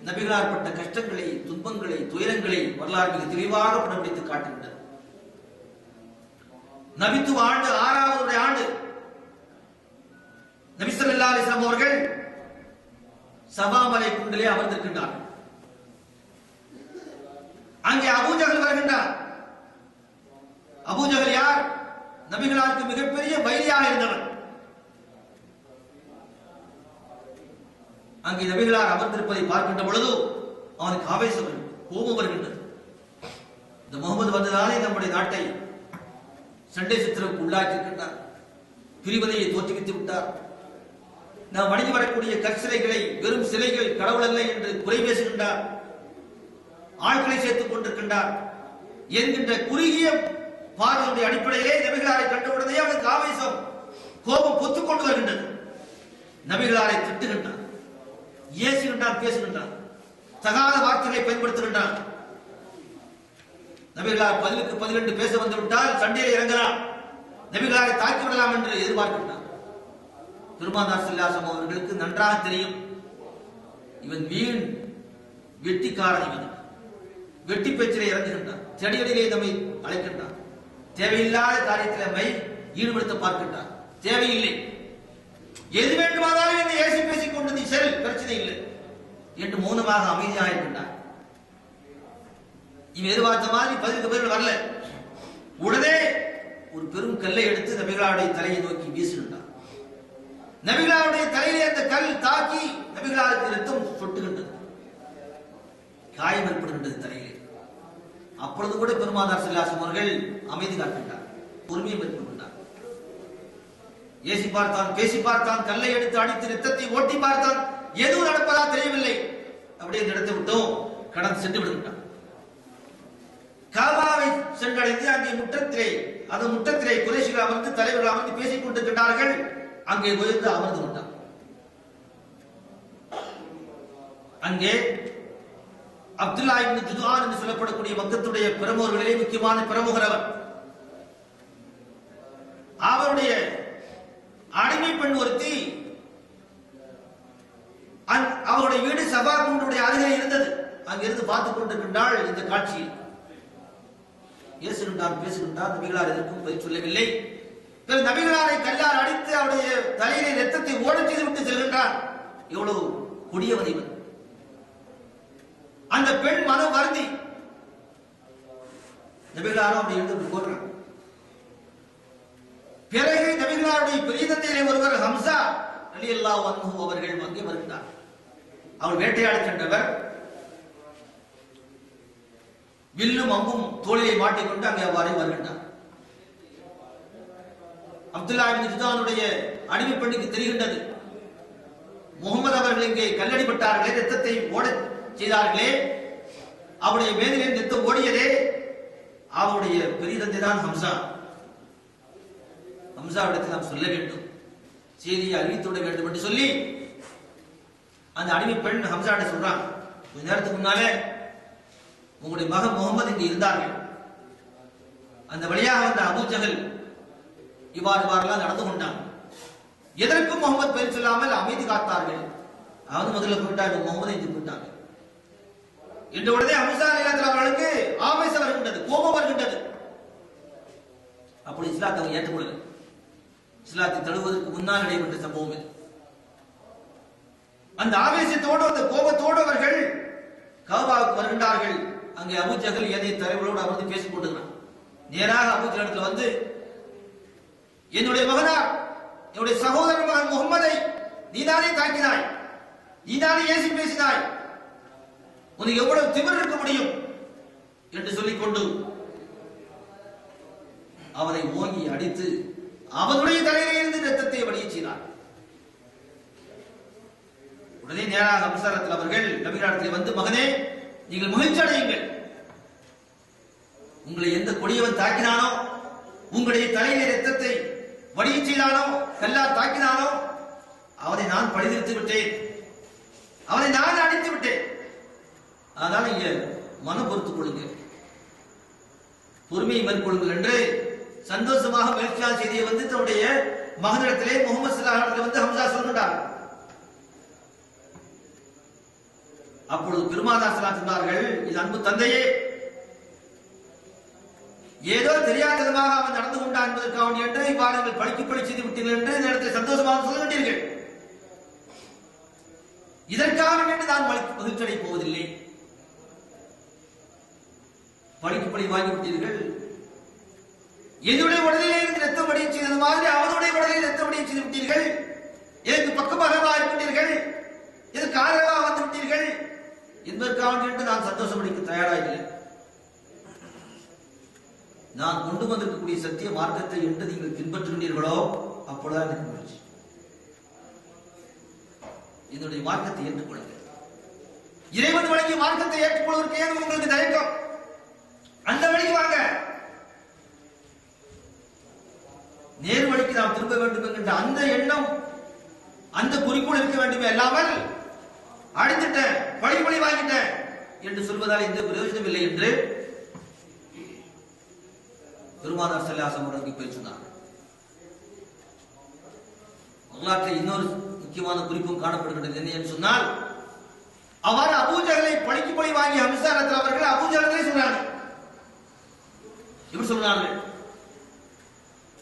நபிகளார் பட்ட கஷ்டங்களை, துன்பங்களை, துயரங்களை வரலாறு மிக தெளிவாக படம் பிடித்து காட்டுகின்றனர். நபித்துவ ஆண்டு 6வது ஆண்டு நபி ஸல்லல்லாஹு அலைஹி வஸல்லம் அவர்கள் சபா மலை குன்றிலே அமர்ந்திருக்கின்றார்கள். அங்கே அபூஜஹல் வருகின்றார். அபூஜஹல் யார்? நபிகளாருக்கு மிகப்பெரிய வைரியாக இருந்தவர். அங்கே நபிகளார் அமர்ந்திருப்பதை பார்க்கின்ற பொழுது அவனுக்கு ஆவேசம், கோபம் வருகின்றது. இந்த முகமது வந்ததாலே நம்முடைய நாட்டை சண்டை சித்திரவுக்கு உள்ளாக்கி இருக்கின்றார், பிரிவதையை தோற்றுவித்து விட்டார். நாம் வணங்கி வரக்கூடிய கற்சிலைகளை வெறும் சிலைகள், கடவுள் அல்ல என்று குறை பேசுகின்றார், ஆட்களை சேர்த்துக் கொண்டிருக்கின்றார் என்கின்ற குறுகிய பார்வையுடைய அடிப்படையிலே நபிகளாரை கண்டவுடனே அவனுக்கு ஆவேசம், கோபம் பொத்துக் கொண்டு வருகின்றது. நபிகளாரை திட்டுகின்றான், ஏசுகின்றான், பேசுகின்றான், தகாத வார்த்தைகளை பயன்படுத்துகின்றான். நபிகளார் 10க்கு 12 பேச வந்துவிட்டால் சண்டையில் இறங்கலாம், நபிகளாரை தாக்கி விடலாம் என்று எதிர்பார்க்கின்றான். பெருமானார் ஸல்லல்லாஹு அலைஹி வஸல்லம் அவர்களுக்கு நன்றாக தெரியும், இவன் வீண் வெட்டிக்காரன், இவன் வெட்டி பேச்சிலே இறங்குகின்றான், செடிகளிலே நம்மை அழைக்கின்றான், தேவையில்லாத காரியத்தில் நம்மை ஈடுபடுத்த பார்க்கின்றான். தேவையில்லை, எது வேண்டுமானாலும் என்னை ஏசி பேசிக் கொண்டு நீ செல், பிரச்சனை இல்லை என்று மௌனமாக அமைதியாக இருக்கின்றான். இவன் எதிர்பார்த்த மாதிரி 10க்கு 12 வரல. உடனே ஒரு பெரும் கல்லை எடுத்து நபிகளாருடைய தலையை நோக்கி வீசுகின்றான். நபிகளாருடைய தலையிலே அந்த கல் தாக்கி நபிகளாருக்கு ரத்தம் சொட்டுகின்றது, காயம் ஏற்படுகின்றது தலையிலே. அப்பொழுது கூட பெருமானார் ஸல்லல்லாஹு அலைஹி வஸல்லம் அவர்கள் அமைதி காக்கின்றார், பொறுமையை மேற்கொண்டார். ஏசி பார்த்தான், பேசி பார்த்தான், கல்லை எடுத்து அடித்து ரத்தத்தை ஓட்டி பார்த்தான், எதுவும் நடப்பதா தெரியவில்லை. அப்படியே இந்த இடத்தை விட்டோம் கடந்து சென்று விடுகின்றான். காபாவை சென்றடைந்து அங்கே முற்றத்திலே குறைஷிகள் அமர்ந்து, தலைவர்கள் அமர்ந்து பேசிக் கொண்டிருக்கிறார்கள். அங்கே உயர்ந்து அமர்ந்து விட்டான். அங்கே அப்துல்லா இப்னு ஜுதுஆன் என்று சொல்லப்படக்கூடிய மக்கத்துடைய பிரமுகர்களிலே முக்கியமான பிரமுகர் அவர். அவருடைய அடிமை பெண் ஒருத்தி அவருடைய வீடு சபா குன்றுடைய அருகே இருந்தது. அங்கிருந்து பார்த்துக் கொண்டிருக்கின்றாள் இந்த காட்சியில். பேசுகின்றார். நபிகளார் எதற்கும் பதில் சொல்லவில்லை. நபிகளாரை கல்லால் அடித்து அவருடைய தலையிலே ரத்தத்தை ஓடச் செய்து விட்டு செல்கின்றார். எவ்வளவு கொடியவன் இவன்! அந்த பெண் மனம் வருந்தி நபிகளாரும் அப்படி எழுந்து போடுறார். பிறகு நபிகளாருடைய பெரிய தந்தையிலே ஒருவர் ஹம்சா ரலியல்லாஹு அன்ஹு அவர்கள் அங்கே வருகிறார். அவர் வேட்டையாட சென்றவர். வில்லும் அம்பும் தோளிலே மாட்டிக்கொண்டு அங்கே அவ்வாறே வருகின்றார். அப்துல்லா இப்னு ஜுதானுடைய அடிமை பெண்ணுக்கு தெரிகின்றது, முகமது அவர்கள் இங்கே கல்லடிப்பட்டார்களே, ரத்தத்தை ஓட செய்தார்களே, அவருடைய மேதிலே ரத்தம் ஓடியதே அவருடைய பெரிய தந்தை தான் ஹம்சா. ஹம்சாவிடத்தில் நாம் சொல்ல வேண்டும், செய்தியை அறிவித்துவிட வேண்டும் என்று சொல்லி அந்த அடிமை பெண் ஹம்சாவிட சொல்றான், கொஞ்ச நேரத்துக்கு முன்னாலே உங்களுடைய மகன் முகமது இங்கே இருந்தார்கள். அந்த வழியாக வந்த அபூ ஜஹல் இவ்வாறுலாம் நடந்து கொண்டான். எதற்கும் முகமது பெயர் சொல்லாமல் அமைதி காத்தார்கள். அவன் முதல்ல போயிட்டாங்க, முகமது இன்று போயிட்டாங்க என்று உடனே ஹம்சா ரலியல்லாஹு அவர்களுக்கு ஆவேசம் வருகின்றது, கோபம் வருகின்றது. அப்படி இஸ்லாத்தை அவங்க ஏற்றுக்கொள்ளல. இஸ்லாத்தை தழுவதற்கு முன்னால் நடைபெற்ற சம்பவம் இது. அந்த ஆவேசத்தோடு அந்த கோபத்தோடு அவர்கள் கஅபாவுக்கு வருகின்றார்கள். அங்கே அபூ ஜஹல் ஏனைய தலைவர்களோடு அமர்ந்து பேசிக் கொண்டிருக்கிறான். நேராக அபூ ஜஹல் வந்து, என்னுடைய மகனார், என்னுடைய சகோதரர் மகன் முகம்மதை நீதானே தாக்கினாய், நீதானே ஏசி பேசினாய், உனக்கு எவ்வளவு திமிர் இருக்க முடியும் என்று சொல்லிக்கொண்டு அவனை ஓங்கி அடித்து அவனுடைய தலையிலே இருந்து ரத்தத்தை வடியச் செய்தார். உடனே நேராக ஹம்சா அவர்கள் நபிகளாரிடத்தில் வந்து, மகனே நீங்கள் மகிழ்ச்சி அடையுங்கள், உங்களை எந்த கொடியவன் தாக்கினானோ, உங்களுடைய தலையிலே ரத்தத்தை வடியச் செய்தானோ, கல்லால் தாக்கினானோ, அவனை நான் பழிதீர்த்து விட்டேன், அவனை நான் அடித்து விட்டேன். அதனால இங்க மனம் பொறுத்துக் கொள்ளுங்கள், பொறுமையை மேற்கொள்ளுங்கள் என்று சந்தோஷமாக மகிழ்ச்சியான செய்தியை வந்து தன்னுடைய மகனிடத்திலே முகமது ஸல்லல்லாஹு அலைஹி வஸல்லம் வந்து ஹம்சா சொல்கிறார். அப்பொழுது பெருமானார் ஸல்லல்லாஹு அலைஹி சொன்னார்கள், இது அன்பு தந்தையே, ஏதோ தெரியாததமாக அவன் நடந்து கொண்டான் என்பதற்காக என்று இவ்வாறு பழிக்கு பழி செய்து விட்டீர்கள் என்று இந்த இடத்தில் சந்தோஷமாக சொல்ல வேண்டீர்கள். இதற்காக வேண்டி நான் மகிழ்ச்சி அடையப் போவதில்லை. பழிக்கு பழி வாங்கிவிட்டீர்கள், என்னுடைய உடலிலே இருந்து ரத்தம் வடிய செய்தது மாதிரி அவனுடைய உடலில் ரத்தம் வடிய செய்து விட்டீர்கள், எனக்கு பக்கமாக இருக்கின்றீர்கள், இதற்கு ஆதரவாக வந்து விட்டீர்கள் என்பதற்காக என்று நான் சந்தோஷமடைக்க தயாராகவில்லை. நான் கொண்டு வந்திருக்கக்கூடிய சத்திய மார்க்கத்தை என்று நீங்கள் பின்பற்றுகிறீர்களோ அப்பொழுதுதான் எனக்கு மகிழ்ச்சி. என்னுடைய மார்க்கத்தை ஏற்றுக்கொள்ளுங்கள். இறைவன் வழங்கிய மார்க்கத்தை ஏற்றுக்கொள்வதற்கு ஏன் உங்களுக்கு தயக்கம்? அந்த வழிக்கு வாங்க, நேரு வழிக்கு நாம் திரும்ப வேண்டும் என்கின்ற அந்த எண்ணம், அந்த குறிக்கோள் இருக்க வேண்டுமே அல்லாமல் அடித்துட்டேன், பழி வாங்கிட்டேன் என்று சொல்வதால் எந்த பிரயோஜனம் இல்லை என்று பெருமானார் ஸல்லல்லாஹு அலைஹி வஸல்லம் பேசினார். வரலாற்றில் இன்னொரு முக்கியமான குறிப்பும் காணப்படுகிறது. என்ன என்று சொன்னால், அவர் அபூ ஜஹலை பழிக்கு பழி வாங்கி ஹம்சா ரலியல்லாஹு அவர்கள் அபூ ஜஹலை சொன்னார்கள். எப்படி சொன்னார்கள்?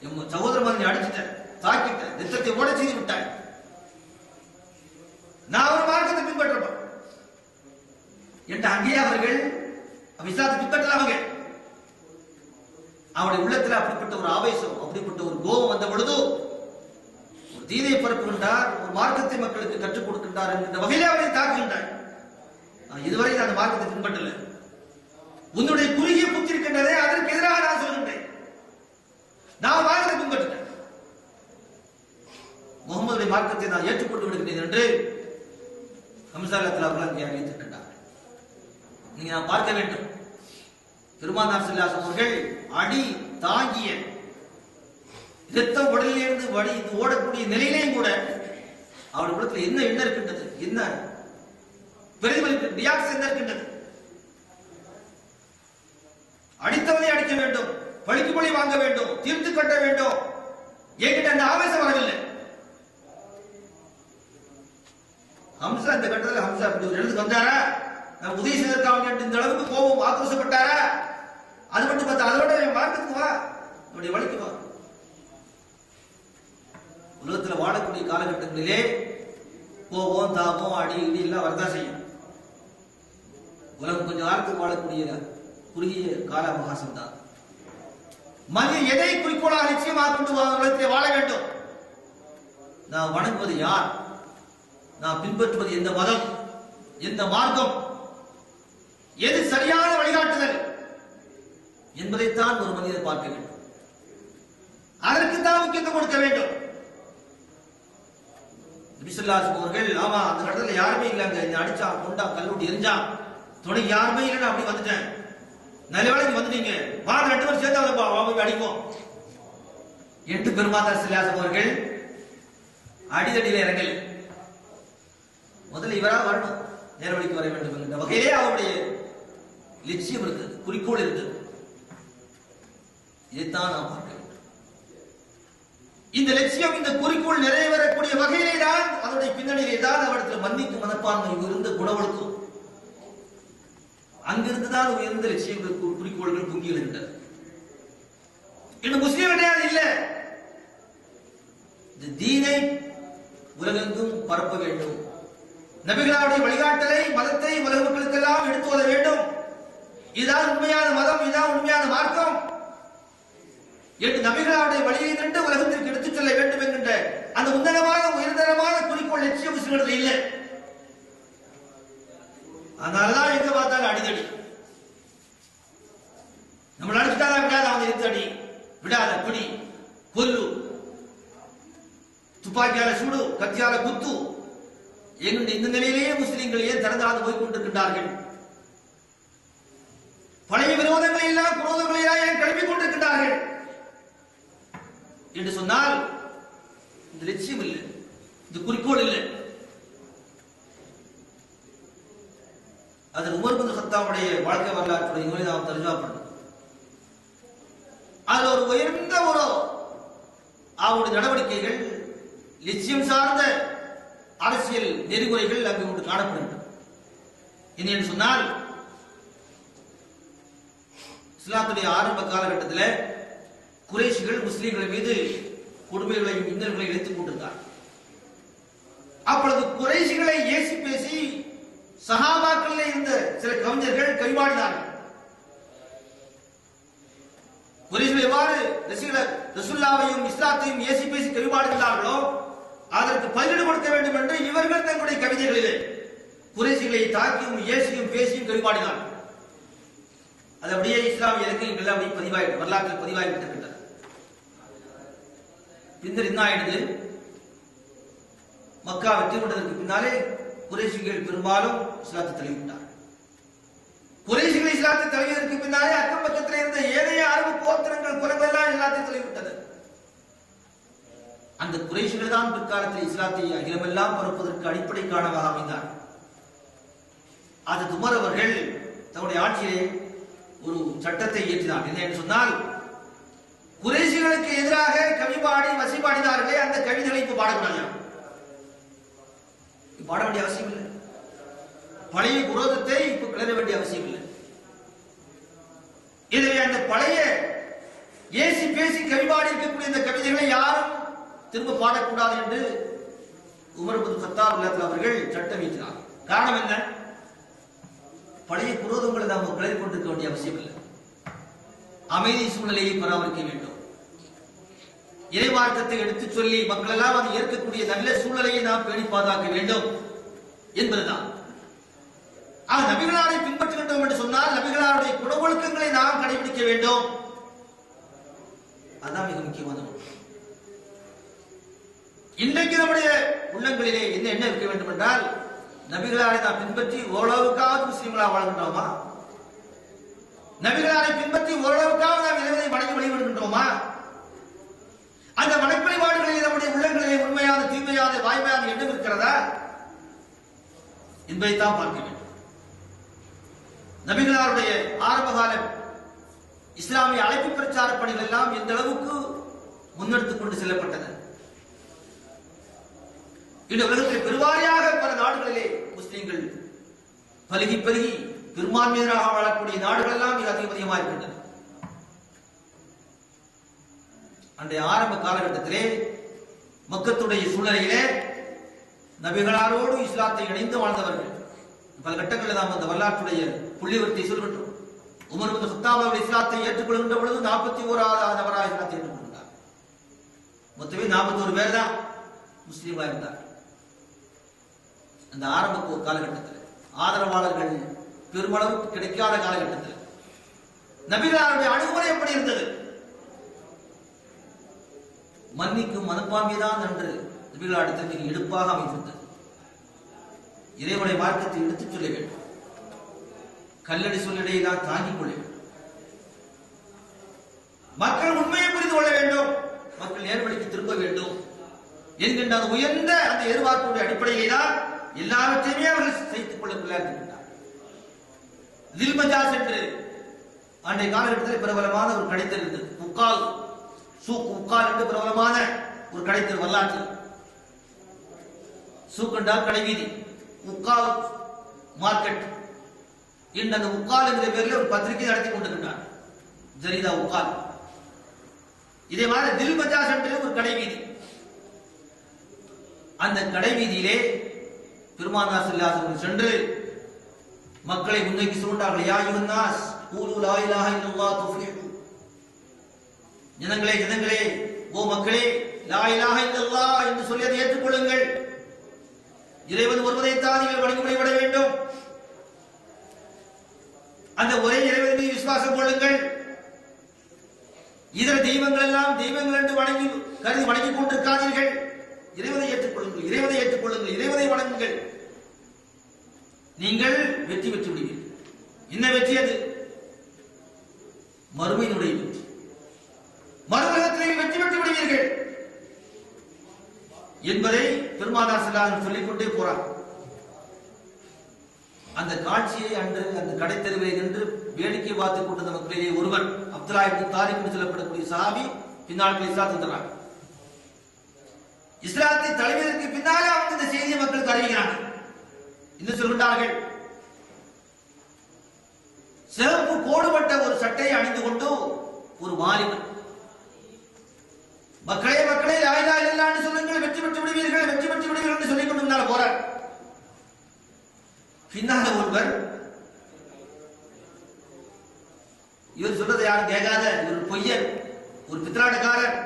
என் சகோதர மகனை அடிச்சிட்டேன், தாக்கிட்டேன், ரத்தத்தை ஓட செய்து விட்டாய், நான் ஒரு மார்க்கத்தை பின்பற்றப்ப என்று அங்கேயே அவர்கள் இஸ்லாத்தை பின்பற்றலாமங்க. அவருடைய உள்ளத்தில் அப்படிப்பட்ட ஒரு ஆவேசம், அப்படிப்பட்ட ஒரு கோபம் வந்த பொழுது ஒரு தீனை பரப்புகின்றார், ஒரு மார்க்கத்தை மக்களுக்கு கற்றுக் கொடுக்கின்றார் என்கின்ற வகையிலே அவரை தாக்குகின்றார். இதுவரை நான் அந்த மார்க்கத்தை பின்பற்றல, உன்னுடைய குறுகிய புத்தி இருக்கின்றதே அதற்கு எதிராக நான் சொல்கின்றேன், நான் மார்க்கத்தை பின்பற்றினேன், முகமதுடைய மார்க்கத்தை நான் ஏற்றுக்கொண்டு விடுகிறேன் என்று ஹம்சா ரலியல்லாஹு அவர்கள் அங்கே அறிவித்திருக்கின்றார். நீங்க நான் பார்க்க வேண்டும், பெருமானார் ஸல்லல்லாஹு அலைஹி அவர்கள் அடி தாங்கிய இரத்தம் உடலிலிருந்து வடி ஓடக்கூடிய நிலையிலேயும் கூட அவருடைய உள்ளத்தில் என்ன எண்ணம் இருக்கின்றது, என்ன பிரதிபலிப்பு ரியாக்ஷன் என்ன இருக்கின்றது? அடித்தவனை அடிக்க வேண்டும், பழிக்கு பழி வாங்க வேண்டும், தீர்த்து கட்ட வேண்டும் என்கிட்ட அந்த ஆவேசம் வரவில்லை. ஹம்சா அந்த ஹம்சா இப்படி ஒரு எழுந்து வந்தாரா, நான் உதவி செய்வதற்காக இந்த அளவுக்கு கோபம் ஆக்ரோஷப்பட்டாரா, அது மட்டும் பார்த்தா அதோட மார்க்கத்துக்கு வா, நம்முடைய வழிக்கு வா. உலகத்தில் வாழக்கூடிய காலகட்டங்களிலே கோபம் தாபம் அடி இடி எல்லாம் வரதான் செய்யும். உலகம் கொஞ்சம் காலத்துக்கு வாழக்கூடிய குறுகிய கால அவகாசம் தான். மனிதன் எதை குறிக்கோளாக நிச்சயமாக கொண்டு உலகத்திலே வாழ வேண்டும்? நான் வணங்குவது யார், நான் பின்பற்றுவது எந்த மதம், எந்த மார்க்கம், எது சரியான வழிகாட்டுதல் என்பதைத்தான் ஒரு மனிதன் பார்க்க வேண்டும். அதற்கு தான் முக்கியத்துவம் கொடுக்க வேண்டும். அவர்கள் ஆமா அந்த இடத்துல யாருமே இல்லைங்க, அடிச்சான் கொண்டா கல்லூட்டி எரிஞ்சான், துணை யாருமே இல்லைன்னு அப்படி வந்துட்டேன், நல்ல வேலைக்கு வந்துட்டீங்க, வார 2 பேரும் சேர்ந்து அவங்க அடிப்போம் என்று பெருமானார் ஸல்லல்லாஹு அவர்கள் அடிதடியில இறங்கல். முதல்ல இவரா வரணும், நேர்வழிக்கு வர வேண்டும் என்ற வகையிலே அவருடைய லட்சியம் இருக்குது, குறிக்கோள் இருக்குது. இதைத்தான் நாம் பார்க்க வேண்டும். இந்த லட்சியம், இந்த குறிக்கோள் நிறைவேறக்கூடிய வகையிலே தான், அதனுடைய பின்னணியிலே தான் அவரிடத்தில் மன்னிக்கும் மனப்பான்மை உயர்ந்த குணவொழுக்கம், அங்கிருந்துதான் உயர்ந்த லட்சியங்கள் குறிக்கோள்கள் பொங்கி எழுகின்றன. இன்னும் முஸ்லீம் கிடையாது இல்ல, இந்த தீனை உலகெங்கும் பரப்ப வேண்டும், நபிகளாருடைய வழிகாட்டலை மதத்தை உலக மக்களுக்கெல்லாம் எடுத்து வர வேண்டும், இதுதான் உண்மையான மதம், இதுதான் உண்மையான மார்க்கம் என்று நபிகளாருடைய வழியை நின்று உலகத்திற்கு எடுத்துச் செல்ல வேண்டும் என்கின்ற அந்த உன்னதமான உயர்தரமான குறிக்கோள் லட்சியம் முஸ்லிம்களில் இல்லை. அதனாலதான் எங்க பார்த்தாலும் அடிதடி. நம்ம அடிச்சுட்டாதான் விடாத, அவங்க எடுத்தடி விடாத, பிடி கொல்லு, துப்பாக்கியால சுடு, கத்தியால குத்து என்கின்ற இந்த நிலையிலேயே முஸ்லிம்கள் ஏன் திறந்தாது போய் கொண்டிருக்கின்றார்கள்? பழைய விரோதங்களை எல்லாம் குரோதங்களை எல்லாம் ஏன் கிளப்பிக் கொண்டிருக்கின்றார்கள் என்று சொன்னால், இந்த லட்சியம் இல்லை, இந்த குறிக்கோள் இல்லை. அது உமர் பின் கத்தாவுடைய வாழ்க்கை வரலாற்றுடைய நூலை நாம் தர்ஜுமா பண்ணோம். அதுல ஒரு உயர்ந்த ஒரு அவருடைய நடவடிக்கைகள், லட்சியம் சார்ந்த அரசியல் நெறிமுறைகள் அங்கு ஒன்று காணப்படுகின்றன. என்று சொன்னால், இஸ்லாத்துடைய ஆரம்ப காலகட்டத்தில் குறைஷிகள் முஸ்லிம்கள் மீது கொடுமைகளையும் இன்னல்களையும் இழைத்துக் கொண்டிருந்தார். அப்பொழுது குறைஷிகளை ஏசி பேசி சஹாபாக்களில் இருந்த சில கவிஞர்கள் கைவாடினார்கள். குறைஷிகள் எவ்வாறு ரசூலுல்லாஹையும் இஸ்லாத்தையும் ஏசி பேசி கைவாடுகிறார்களோ அதற்கு பதிலடி கொடுக்க வேண்டும் என்று இவர்கள் தங்களுடைய கவிதைகளிலே குறைஷிகளை தாக்கியும் ஏசியும் பேசியும் கைவாடினார்கள். அது அப்படியே இஸ்லாமிய இலக்கியங்கள் அப்படி பதிவாயிட்டு வரலாற்றில் பதிவாகிவிட்டிருக்கின்றன. பின்னர் என்ன ஆயிடுது? மக்கா வெற்றி கொண்டதற்கு பின்னாலே குறைஷிகள் பெரும்பாலும் இஸ்லாத்தை தழுவிவிட்டார். குறைஷிகள் இஸ்லாத்தை தழுவியதற்கு பின்னாலே அக்கம் பக்கத்தில் இருந்த ஏனைய அரபு கோத்திரங்கள் குலங்கள் எல்லாம் இஸ்லாத்தை தழுவிவிட்டது. அந்த குறைஷிகள் தான் பிற்காலத்தில் இஸ்லாத்தை அகிலமெல்லாம் பரப்புவதற்கு அடிப்படை காரணமாக அமைந்தார். அது உமர் அவர்கள் தன்னுடைய ஆட்சியிலே ஒரு சட்டத்தை இயற்றினார். என்ன என்று சொன்னால், குறைஷிகளுக்கு எதிராக கவி பாடி வசைபாடினார்களே அந்த கவிதைகளை இப்ப பாடக்கூடாது, பாட வேண்டிய அவசியம் இல்லை. பழைய விரோதத்தை இப்ப கிளற வேண்டிய அவசியம் இல்லை. எனவே அந்த பழைய ஏசி பேசி கவிபாடி இருக்கக்கூடிய இந்த கவிதைகளை யாரும் திரும்ப பாடக்கூடாது என்று உமர் பின் கத்தாப் அவர்கள் சட்டம் இயற்றினார். காரணம் என்ன? பழைய குரோதங்களை நாம் கிளறி கொண்டிருக்க வேண்டிய அவசியம் இல்லை. அமைதி சூழ்நிலையை பராமரிக்க வேண்டும். இறை மார்க்கத்தை எடுத்துச் சொல்லி மக்கள் எல்லாம் அதை ஏற்கக்கூடிய நல்ல சூழ்நிலையை நாம் பேணி பாதுகாக்க வேண்டும் என்பதுதான். நபிகளாரை பின்பற்றுகின்றோம் என்று சொன்னால் நபிகளாருடைய குணவொழுக்கங்களை நாம் கடைபிடிக்க வேண்டும். அதான் மிக முக்கியமான ஒன்று. இன்றைக்கு நம்முடைய உள்ளங்களிலே என்ன இருக்க வேண்டும் என்றால், நபிகளாரை நாம் பின்பற்றி ஓரளவுக்காவது முஸ்லிம்களாக வாழ்கின்றோமா? நபிகளாரை பின்பற்றி ஓரளவுக்காவது நாம் இறைவனை வணங்கி வழிபடுகின்றோமா? அந்த வணக்க வழிபாடுகளில் நம்முடைய உள்ளங்களிலே உண்மையான தீமையான வாய்மையான எண்ணம் இருக்கிறதா என்பதைத்தான் பார்க்க வேண்டும். நபிகளாருடைய ஆரம்பகால இஸ்லாமிய அழைப்பு பிரச்சார பணிகள் எல்லாம் எந்த அளவுக்கு முன்னெடுத்துக் கொண்டு செல்லப்பட்டன. இந்த உலகத்தில் பெருவாரியாக பல நாடுகளிலே முஸ்லிம்கள் பருகி பெருகி பெரும்பான்மையினராக வாழக்கூடிய நாடுகள் எல்லாம் மிக அதிகமாக இருக்கின்றன. அன்றைய ஆரம்ப காலகட்டத்திலே மக்கத்துடைய சூழ்நிலையிலே நபிகளாரோடு இஸ்லாத்தை இணைந்து வாழ்ந்தவர்கள் பல கட்டங்களில் நாம் அந்த வரலாற்றுடைய புள்ளிவரத்தை சொல்கின்றோம். உமர் இப்னு கத்தாப் அவர்கள் இஸ்லாத்தை ஏற்றுக்கொள்கின்ற பொழுது 41வது நபராக இஸ்லாத்தை ஏற்றுக்கொண்டார். மொத்தமே 41 பேர் தான் முஸ்லீமாக இருந்தார். அந்த ஆரம்ப காலகட்டத்தில் ஆதரவாளர்கள் பெருமளவுக்கு கிடைக்காத காலகட்டத்தில் நபிகளாருடைய அணுகுமுறை எப்படி இருந்தது? மன்னிக்கும் மனப்பான்மைதான் என்று நபிகளாரிடத்தில் மிக எடுப்பாக அமைந்திருந்தது. இறைவனை மார்க்கத்தை எடுத்துச் சொல்ல வேண்டும். கல்லடி சொல்லிடையே தான் தாங்கிக் கொள்ள வேண்டும். மக்கள் உண்மையை புரிந்து கொள்ள வேண்டும். மக்கள் நேர்வழிக்கு திரும்ப வேண்டும் என்கின்ற அந்த உயர்ந்த அந்த எதிர்பார்ப்புடைய அடிப்படையிலே தான் எல்லாவற்றையுமே அவர்கள் செய்துக் கொள்ளக்குள்ளார் இருக்கின்றார். தில்மஜாஸ் என்று அன்றைய காலகட்டத்தில் பிரபலமான ஒரு கடைத்தல் இருந்தது. உக்கால் சூக் உக்கால் என்று பிரபலமான ஒரு கடைத்தல் வரலாற்று. சூக் என்றால் கடைவீதி, உக்கால் மார்க்கெட். இன்று அந்த உக்கால் என்கிற பேரில் ஒரு பத்திரிகை நடத்தி கொண்டிருக்கிறார், ஜரீதா உக்கால். இதே மாதிரி தில்மஜாஸ் என்று ஒரு கடைவீதி. அந்த கடைவீதியிலே பெருமானார் ஸல்லல்லாஹு அலைஹி வஸல்லம் சென்று மக்களை முன்னோக்கி சொல்றார்கள், யா அய்யுஹன் நாஸ் கூலு லா இலாஹ இல்லல்லாஹ் துஃப்லிஹு. ஜனங்களே ஜனங்களே, ஓ மக்களே, லா இலாஹ இல்லல்லாஹ் என்று சொல்லி அதை ஏற்றுக்கொள்ளுங்கள். இறைவன் ஒருவரைத்தான் நீங்கள் வணங்கிவிட வேண்டும். அந்த ஒரே இறைவன் மீது விசுவாசம் கொள்ளுங்கள். இதர தெய்வங்கள் எல்லாம் தெய்வங்கள் என்று கருதி வணங்கிக் கொண்டிருக்காதீர்கள். இறைவனை ஏற்றுக்கொள்ளுங்கள், இறைவனை ஏற்றுக்கொள்ளுங்கள், இறைவனை வணங்குங்கள். நீங்கள் வெற்றி பெற்று விடுவீர்கள். என்ன வெற்றி? அது மறுமையினுடைய வெற்றி. மறுமையிலே வெற்றி பெற்று விடுவீர்கள் என்பதை பெருமானார் ஸல்லல்லாஹு அலைஹி வஸல்லம் சொல்லிக் கொண்டே போறார். அந்த காட்சியை அன்று அந்த கடைத்தெருவை நின்று வேடிக்கை பார்த்துக் கொண்டிருந்த மக்களிலே ஒருவர் அப்துல்லா இப்னு தாரிக் என்று சொல்லப்படக்கூடிய சஹாபி பின்னால் இஸ்லாத்தை தந்தார். இஸ்லாத்தை தலைவருக்கு பின்னாலே அவங்க இந்த செய்தியை மக்களுக்கு அறிவிக்கிறார்கள். இன்னும் சொல்கின்றார்கள், சிவப்பு கோடுபட்ட ஒரு சட்டையை அணிந்து கொண்டு ஒரு வாலிபன், மக்களே மக்களே லா இலாஹ இல்லல்லாஹ் என்று சொல்லுங்கள், வெற்றி பெற்று விடுவீர்கள், வெற்றி பெற்று விடுவீர்கள் என்று சொல்லிக் கொண்டு போறார். பின்னால ஒருவர், இவர் சொல்றதை யாரும் கேட்காத, இவர் பொய்யர், ஒரு பித்ராட்டக்காரர்,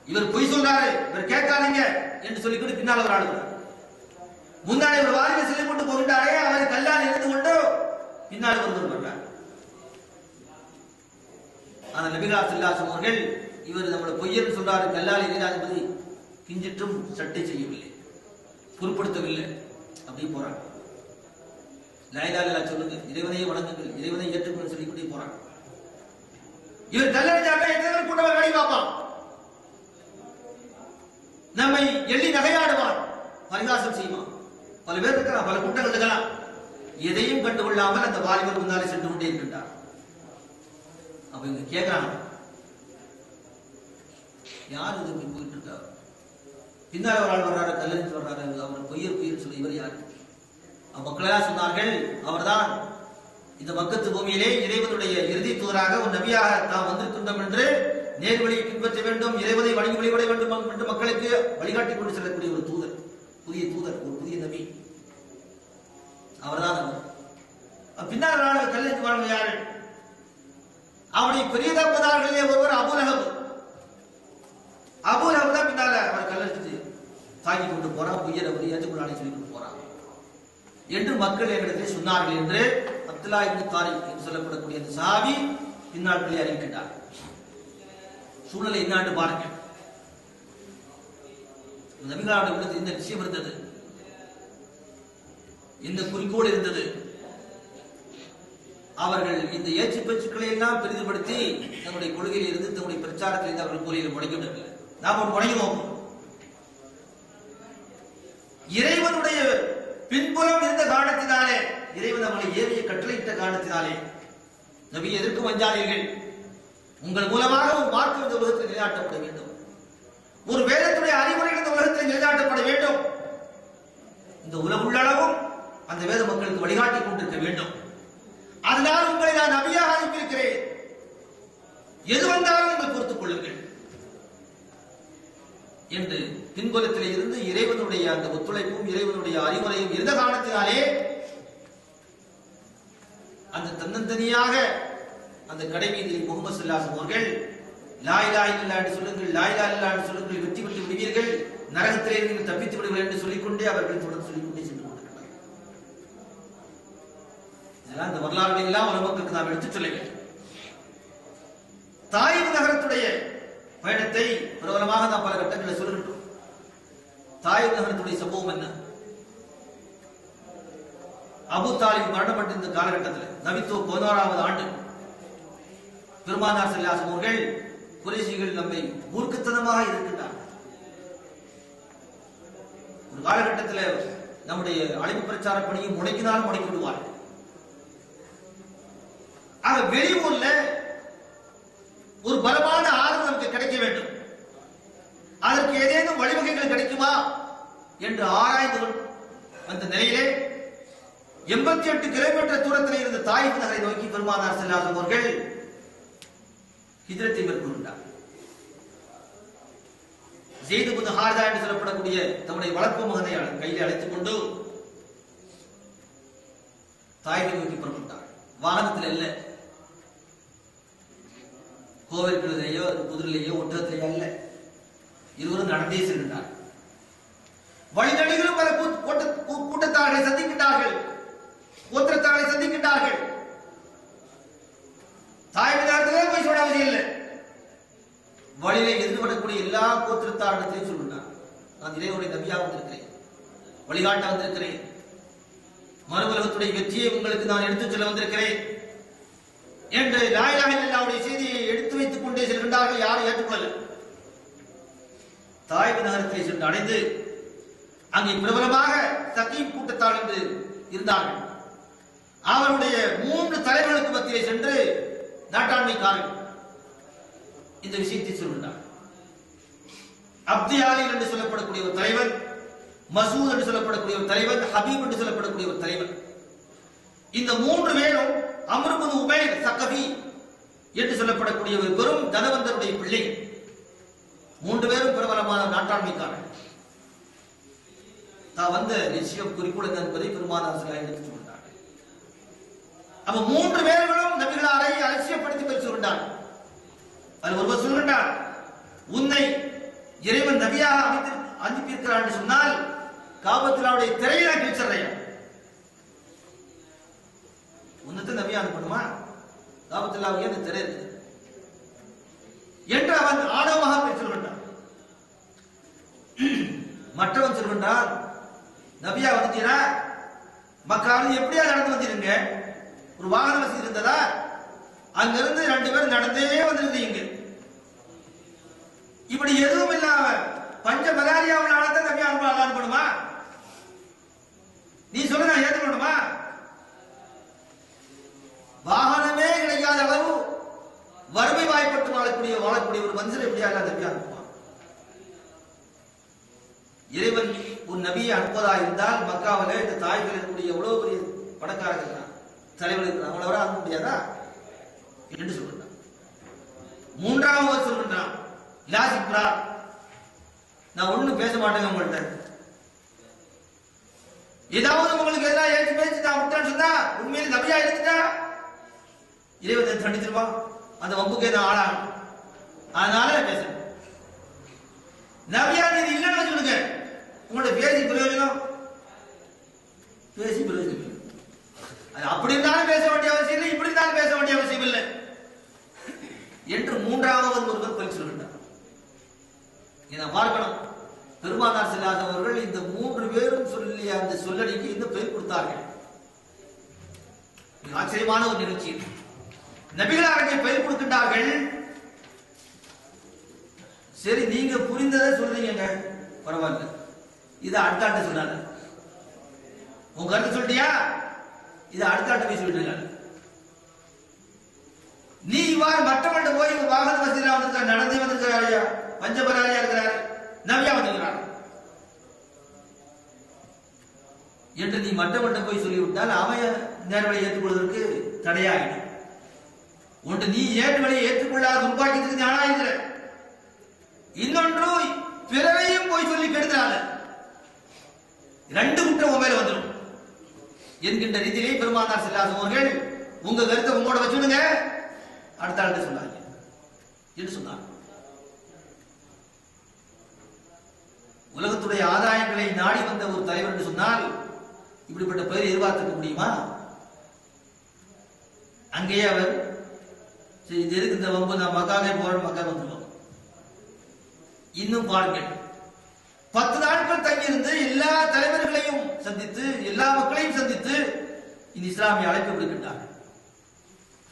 இவர் பொய் சொல்றாரு, இவர் கேட்காதீங்க என்று சொல்லிக்கொண்டு பின்னால் ஒரு ஆளுகிறார். முன்னாடி ஒரு வாரியை சொல்லிக் கொண்டு போகின்றாரே, அவரை கல்லால் இருந்து கொண்டு பின்னால் ஒருவர் வர்றார். அந்த நபிகளார் ஸல்லல்லாஹு அலைஹி வஸல்லம் அவர்கள், இவர் நம்மளை பொய்யர் சொல்றாரு, கல்லால் எறிகிறார் என்பதை கிஞ்சிற்றும் சட்டை செய்யவில்லை, பொருட்படுத்தவில்லை. அப்படி போறாங்க. லா இலாஹ இல்லல்லாஹ் சொல்லுங்க, இறைவனையே வணங்குங்கள், இறைவனை ஏற்றுக்கொண்டு சொல்லிக்கொண்டே போறாங்க. இவர் கல்லறிஞ்சாங்க, எத்தனை கூட்ட வேலை பார்ப்பான், நம்மை எள்ளி நகையாடுவான், பரிகாசம் செய்வான். பல பேர் இருக்கலாம், பல கூட்டங்கள் இருக்கலாம். எதையும் கண்டுகொள்ளாமல் அந்த வாலிபர் முன்னாலே சென்று கொண்டே இருக்கின்றார். அப்ப இங்க கேட்கிறாங்க, யார் இது போயிட்டு இருக்காரு? பின்னால் ஒரு ஆள் வர்றாரு, கல்லறிஞ்சு வர்றாரு, அவர் பொய்யர் பொய்யர் சொல்லி இவர் யாரு? மக்களெல்லாம் சொன்னார்கள், அவர்தான் இந்த மக்கத்து பூமியிலே இறைவனுடைய இறுதி தூதராக ஒரு நபியாக நாம் வந்திருக்கின்றோம் என்று நேர்வழியை பின்பற்ற வேண்டும், இறைவனை வணங்கி வழிபட வேண்டும் என்று மக்களுக்கு வழிகாட்டி கொண்டு செல்லக்கூடிய ஒரு தூதர், புதிய தூதர், ஒரு புதிய நபி, அவர்தான் அவர். பின்னால் கல்லறிஞ்சு வாழ்ந்த யாரு? அவருடைய பெரிய தப்பதார்களே ஒருவர் அபூ லஹப். அபூ லஹப் தான் பின்னால அவர் கல்லறிஞ்சு தாக்கி கொண்டு போறான், பொய்யர் அவர் ஏற்றுக்கொள்ளானே சொல்லி கொண்டு போறான் என்று மக்கள் என்னிடத்திலே சொன்னார்கள் என்று அப்துல்லா இப்னு தாரிக் என்று சொல்லப்படக்கூடிய அந்த சஹாபி பின்னாட்களே அறிவிக்கின்றார். சூழ்நிலை என்னாண்டு பாருங்க. நபிகளாருடைய உள்ளத்தில் இந்த விஷயம் இருந்தது, இந்த குறிக்கோள் இருந்தது. அவர்கள் இந்த ஏச்சு பேச்சுக்களை எல்லாம் பெரிதுபடுத்தி தன்னுடைய கொள்கையில் இருந்து தன்னுடைய பிரச்சாரத்தில் இருந்து அவர்கள் கூறியில் முடங்கிவிடவில்லை. நாம் ஒரு முடங்கி நோக்கும். இறைவனுடைய பின்புறம் இருந்த காரணத்தினாலே, இறைவன் அவர்களை ஏவிய கட்டளையிட்ட காரணத்தினாலே, நபி எதற்கும் அஞ்சாதீர்கள், உங்கள் மூலமாக ஒரு மார்க்கம் இந்த உலகத்தில் நிலைநாட்டப்பட வேண்டும், ஒரு வேதத்துடைய அறிவுரை இந்த உலகத்தில் நிலைநாட்டப்பட வேண்டும், இந்த உலக உள்ளளவும் அந்த வேத மக்களுக்கு வழிகாட்டி கொண்டிருக்க வேண்டும். அதனால் உங்களை நான் நபியாக அனுப்பியிருக்கிறேன், எது வந்தாலும் நீங்கள் பொறுத்துக் கொள்ளுங்கள் என்று பின்புலத்திலே இருந்து இறைவனுடைய அந்த ஒத்துழைப்பும் இறைவனுடைய அறிவுரையும் இருந்த காரணத்தினாலே அந்த தன்னந்தனியாக அந்த கடை வீதியில் முகமது ஸல்லல்லாஹு அலைஹி அவர்கள் லா இலாஹ இல்லல்லாஹ் என்று சொல்லுங்கள், லா இலாஹ இல்லல்லாஹ் என்று சொல்லுங்கள், வெற்றி பெற்று விடுவீர்கள், நரகத்திலே நீங்கள் தப்பித்து விடுவீர்கள் என்று சொல்லிக்கொண்டே அவர்கள் தொடர்ந்து சொல்லிக்கொண்டே சென்று கொண்டிருக்கிறார்கள். இதெல்லாம் இந்த வரலாறுகளை எல்லாம் மக்களுக்கு நாம் எடுத்துச் சொல்ல வேண்டும். தாயிப் நகரத்துடைய பயணத்தை பிரபலமாக நாம் பல கட்டங்களில் சொல்கின்றோம். தாயிப் நகரத்துடைய சம்பவம் என்ன? அபூ தாலிப் மரணப்பட்ட இந்த காலகட்டத்தில் நபித்துவ 16வது ஆண்டு பெருமானார் ஸல்லல்லாஹு அலைஹி அவர்கள் குறைஷிகள் நம்மை மூர்க்கத்தனமாக இருக்கின்றார். ஒரு காலகட்டத்தில் நம்முடைய அழைப்பு பிரச்சார பணியை முடக்கினாலும் முடக்கி விடுவார். ஆக வெளியூர்ல ஒரு பலமான ஆதரவு நமக்கு கிடைக்க வேண்டும், அதற்கு ஏதேனும் வழிவகைகள் கிடைக்குமா என்று ஆராய்ந்து அந்த நிலையிலே 88 கிலோமீட்டர் தூரத்தில் இருந்த தாயிப் நகரை நோக்கி பெருமானார் ஸல்லல்லாஹு அலைஹி அவர்கள் ஹிஜ்ரத்தை மேற்கொண்டார். ஸெய்த் இப்னு ஹாரிஸா என்று சொல்லப்படக்கூடிய தம்முடைய வளர்ப்பு மகனை கையில் அழைத்துக் கொண்டு தாயிப்பை நோக்கி புறப்பட்டார். வாகனத்தில் அல்ல, கோவில்களிலேயோ குதிரையிலேயோ ஒட்டகத்திலேயோ அல்ல, இருவரும் நடந்தே சென்றார். வழிநடிகளும் பல கூட்டத்தார்களை சந்திக்கின்றார்கள், கோத்திரத்தார்களை சந்திக்கின்றார்கள். தாய்மதாரத்திலே போய் சொல்ல அவசியம் இல்லை, வழியிலே எதிர்படக்கூடிய எல்லா கோத்திரத்தாரிடத்திலையும் சொல்லுகிறார், நான் இறைவனுடைய நபியாக வந்திருக்கிறேன், வழிகாட்ட வந்திருக்கிறேன், மறுவுலகத்துடைய வெற்றியை உங்களுக்கு நான் எடுத்துச் சொல்ல வந்திருக்கிறேன் என்று லா இலாஹ இல்லல்லாஹ்வுடைய செய்தியை எடுத்து வைத்துக் கொண்டே செல்கின்றார்கள். யாரும் ஏற்றுக்கொள்ளல. தாயிப் நகரத்தை சென்று அடைந்து அங்கே பிரபலமாக சகீப் கூட்டத்தார் என்று இருந்தார்கள். அவருடைய 3 தலைவர்களுக்கு மத்தியிலே சென்று நாட்டாண்மைக்காரர்கள் இந்த விஷயத்தை சொல்கின்றார். அப்தியாலி என்று சொல்லப்படக்கூடிய ஒரு தலைவர், மசூத் என்று சொல்லப்படக்கூடிய ஒரு தலைவர், ஹபீப் என்று சொல்லப்படக்கூடிய ஒரு தலைவர். இந்த 3 பேரும் அம்ர் இப்னு உமைர் ஸகஃபி என்று சொல்லப்படக்கூடிய ஒரு பெரும் தனவந்தருடைய பிள்ளை. 3 பேரும் பிரபலமான நாட்டாண்மைக்காரர்கள். தான் வந்த நிச்சயம் குறிப்புடன் என்பதை பெருமானார் ஸல்லல்லாஹு அலைஹி எடுத்துச் சொன்னார். அப்ப 3 பேர்களும் நபிகளாரை அலட்சியப்படுத்தி பேசுகின்றார். அது ஒருவர் சொல்கின்றார், உன்னை இறைவன் நபியாக அனுப்பியிருக்கிறார் என்று சொன்னால் காபத்துல்லாவுடைய திரையை நான் கிழிச்சிடுறேன். உன்னத்தை நபியா அனுப்பணுமா? காபத்துல்லாவுக்கு அந்த திரை இருக்கு என்று அவன் ஆணவமாக பேசுகின்றான். மற்றவன் சொல்கின்றான், நபியா வந்துட்டீரா, மக்காவில் எப்படியா நடந்து வந்தீங்க? ஒரு வாகன வசதி இருந்ததா? அங்கிருந்து 2 பேரும் நடந்தே வந்திருந்தீங்க. இப்படி எதுவும் இல்லாம பஞ்ச மகாரியாவில் நபியா அனுப்பணுமா? நீ சொல்ல நான் ஏற்றுக்கணுமா? வாகனமே கிடைக்காத அளவு வறுமை வாய்ப்பட்டு வாழக்கூடிய ஒரு மனுஷன் எப்படியா நபியா அனுப்புவான்? இறைவன் உன் நபியை அனுப்பதா இருந்தால் மக்காவில இந்த தாய்கள் இருக்கக்கூடிய எவ்வளவு பெரிய பணக்காரங்க இருக்கிறான், தலைவர் இருக்கிறான், அவங்கள வர அனுப்ப முடியாதா என்று சொல்றான். 3வது சொல்றான், லாசிப்ரா, நான் ஒண்ணும் பேச மாட்டேங்க உங்கள்கிட்ட. ஏதாவது உங்களுக்கு எதிராக ஏற்றி பேசி நான் விட்டேன்னு சொன்னா உண்மையில நபியா இருந்துட்டா இறைவன் தண்டிச்சிருவான், அந்த வம்புக்கே நான் ஆளாகும். அதனால பேசுறேன். நபியா நீ இல்லைன்னு சொல்லுங்க, உங்களோட பேசி பிரயோஜனம் அது அப்படி இருந்தாலும் பேச வேண்டிய அவசியம் இல்லை, இப்படி இருந்தாலும் பேச வேண்டிய அவசியம் இல்லை என்று 3வது ஒருவர் பதில் சொல்கின்றார். இதை பார்க்கணும். பெருமானார் ஸல்லல்லாஹு அலைஹி அவர்கள் இந்த 3 பேரும் சொல்லிய அந்த சொல்லடிக்கு இந்த பெயர் கொடுத்தார்கள். ஆச்சரியமான ஒரு நிகழ்ச்சி. நபிகளாருக்கு பெயர் கொடுக்கின்றார்கள். சரி, நீங்க புரிந்ததை சொல்றீங்க, பரவாயில்ல, இதை அடுத்தாட்ட சொன்னாங்க. உங்க கருத்து சொல்லிட்டியா, இதை அடுத்தாட்ட போய் சொல்லிட்டு நீ இவ்வாறு மற்றவர்கள் போய் வாகன வசதியா வந்திருக்க, நடந்தே வந்திருக்கிறாரியா, பஞ்சபராரியா இருக்கிறாரு, நபியா வந்திருக்கிறார் என்று நீ மற்றவன் போய் சொல்லிவிட்டால் அவன் நேர்வழியை ஏற்றுக்கொள்வதற்கு தடையாயிடும். ஒன்று நீ ஏற்றுவழியை ஏற்றுக்கொள்ளாத துர்பாக்கியத்துக்கு ஞானாயிருக்கிற, இன்னொன்று பிறரையும் போய் சொல்லி கெடுக்கிறாங்க. ரெண்டு குற்றம் உன் மேல வந்துடும் என்கின்ற ரீதியிலே பெருமானார் ஸல்லல்லாஹு அலைஹி அவர்கள் உங்க கருத்தை உங்களோட வச்சுடுங்க, அடுத்த ஆளுக்கு சொன்னாங்க என்று சொன்னார். உலகத்துடைய ஆதாயங்களை நாடி வந்த ஒரு தலைவர் என்று சொன்னால் இப்படிப்பட்ட பெயரை எதிர்பார்த்திருக்க முடியுமா? அங்கேயே அவர் இது எதுக்கு இந்த வம்பு, நான் மக்காவே போறேன், மக்கா வந்துடுவோம். இன்னும் பாருங்கள், 10 நாட்கள் தங்கியிருந்து எல்லா தலைவர்களையும் சந்தித்து எல்லா மக்களையும் சந்தித்து இந்த இஸ்லாமிய அழைப்பு விடுக்கின்றார்கள்.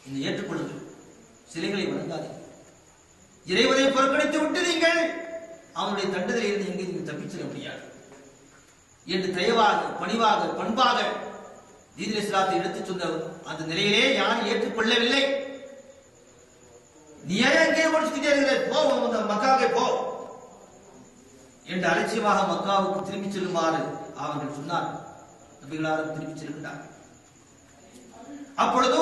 இந்த ஏற்றுக்கொள்ளுங்கள், சிலைகளை வணங்காதீர்கள், இறைவனை புறக்கணித்து விட்டு நீங்கள் அவனுடைய தண்டனையிலிருந்து எங்கே நீங்கள் தப்பிச்சிட முடியாது என்று தயவாக பணிவாக பண்பாக தீனுல் இஸ்லாத்தை எடுத்துச் சொன்ன அந்த நிலையிலே யாரும் ஏற்றுக்கொள்ளவில்லை. நீ ஏன் எங்கே முடிச்சுக்கிட்டே இருக்கிற, போ மக்காவை போ என்று அலட்சியமாக மக்காவுக்கு திரும்பி செல்லுமாறு அவர்கள் சொன்னார். நபிகளாரும் திரும்பி செல்கின்றார். அப்பொழுது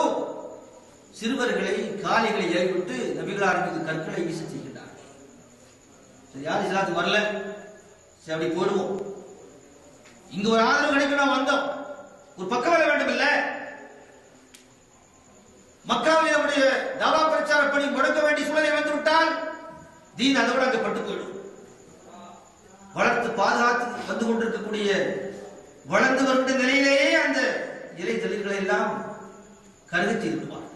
சிறுவர்களை காலிகளை ஏறிவிட்டு நபிகளார் மீது கற்களை வீச செய்கின்றார். யார் இஸ்லாத்துக்கு வரல, சரி அப்படி போடுவோம், இங்க ஒரு ஆதரவு கிடைக்கும், நாம் வந்தோம், ஒரு பக்கம் வர வேண்டும் இல்ல, மக்காவில் நம்முடைய தாவா பிரச்சார பணி முடக்க வேண்டிய சூழலை வந்து விட்டால் தீன் அதோடு அங்கு பட்டு போயிடும். வளர்த்து பாதுகாத்து வந்து கொண்டிருக்கக்கூடிய வளர்ந்து வருகின்ற நிலையிலேயே அந்த இலை தளிர்களை எல்லாம் கருதி செய்திருப்பார்.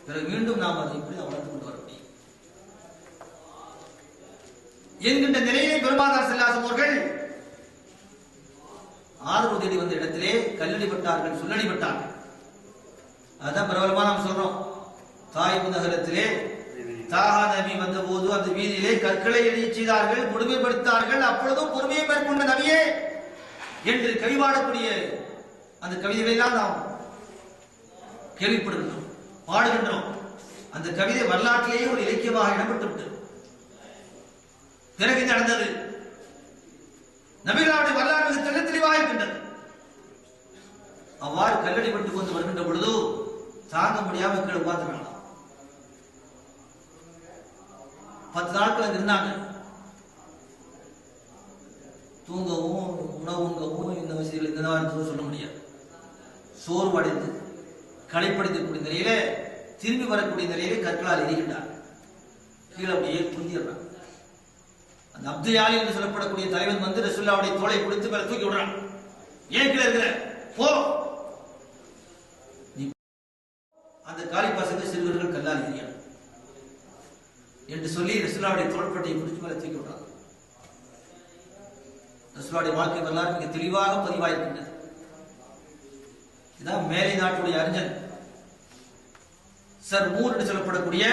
பிறகு மீண்டும் நாம் அதை இப்படி வளர்த்து கொண்டு வர முடியும் என்கின்ற நிலையிலே பெருமானார் ஸல்லல்லாஹு அலைஹி அவர்கள் ஆதரவு தேடி வந்த இடத்திலே கல்லடிப்பட்டார்கள், சொல்லடிப்பட்டார்கள். அதான் பிரபலமா நாம் சொல்றோம், தாயிப் நகரத்திலே தாஹா நபி வந்த போது அந்த வீதியிலே கற்களை எரிய செய்தார்கள், கொடுமைப்படுத்தார்கள். அப்பொழுதும் பொறுமையை மேற்கொண்ட நபியே என்று கவிபாடக்கூடிய அந்த கவிதைகளை எல்லாம் நாம் கேள்விப்படுகின்றோம், பாடுகின்றோம். அந்த கவிதை வரலாற்றிலேயே ஒரு இலக்கியமாக இடம்பெற்று விட்டது. பிறகு நடந்தது நபிகளுடைய வரலாறு மிக தெள்ள தெளிவாக இருக்கின்றது. அவ்வாறு கல்லடிப்பட்டு கொண்டு வருகின்ற பொழுது தாங்க முடியாம கீழே உட்கார்ந்துருக்கலாம். 10 நாட்கள் அங்க இருந்தாங்க. தூங்கவும் உணவுங்கவும் இந்த வசதிகள் இந்த மாதிரி சொல்ல முடியாது. சோர்வடைந்து களைப்படைக்கக்கூடிய நிலையில திரும்பி வரக்கூடிய நிலையிலே கற்களால் எரிகின்றார். கீழே அப்படியே குந்திடுறாங்க. அந்த அப்துயாலி என்று சொல்லப்படக்கூடிய தலைவன் வந்து ரசூலுல்லாஹ்வுடைய தோளை பிடித்து மேல தூக்கி விடுறான். ஏன் கீழே இருக்கிற, போ. அந்த காலி பசங்க சிறுவர்கள் கல்லால் எரியான் என்று சொல்லி ரசூலுல்லாஹ்வுடைய தோள்பட்டையை பிடிச்சு மேல தூக்கி விடுறாங்க. ரசூலுல்லாஹ்வுடைய வாழ்க்கை வரலாறு மிக தெளிவாக பதிவாயிருக்கின்றது. இதான் மேலை நாட்டுடைய அறிஞன் சர் மூர் என்று சொல்லப்படக்கூடிய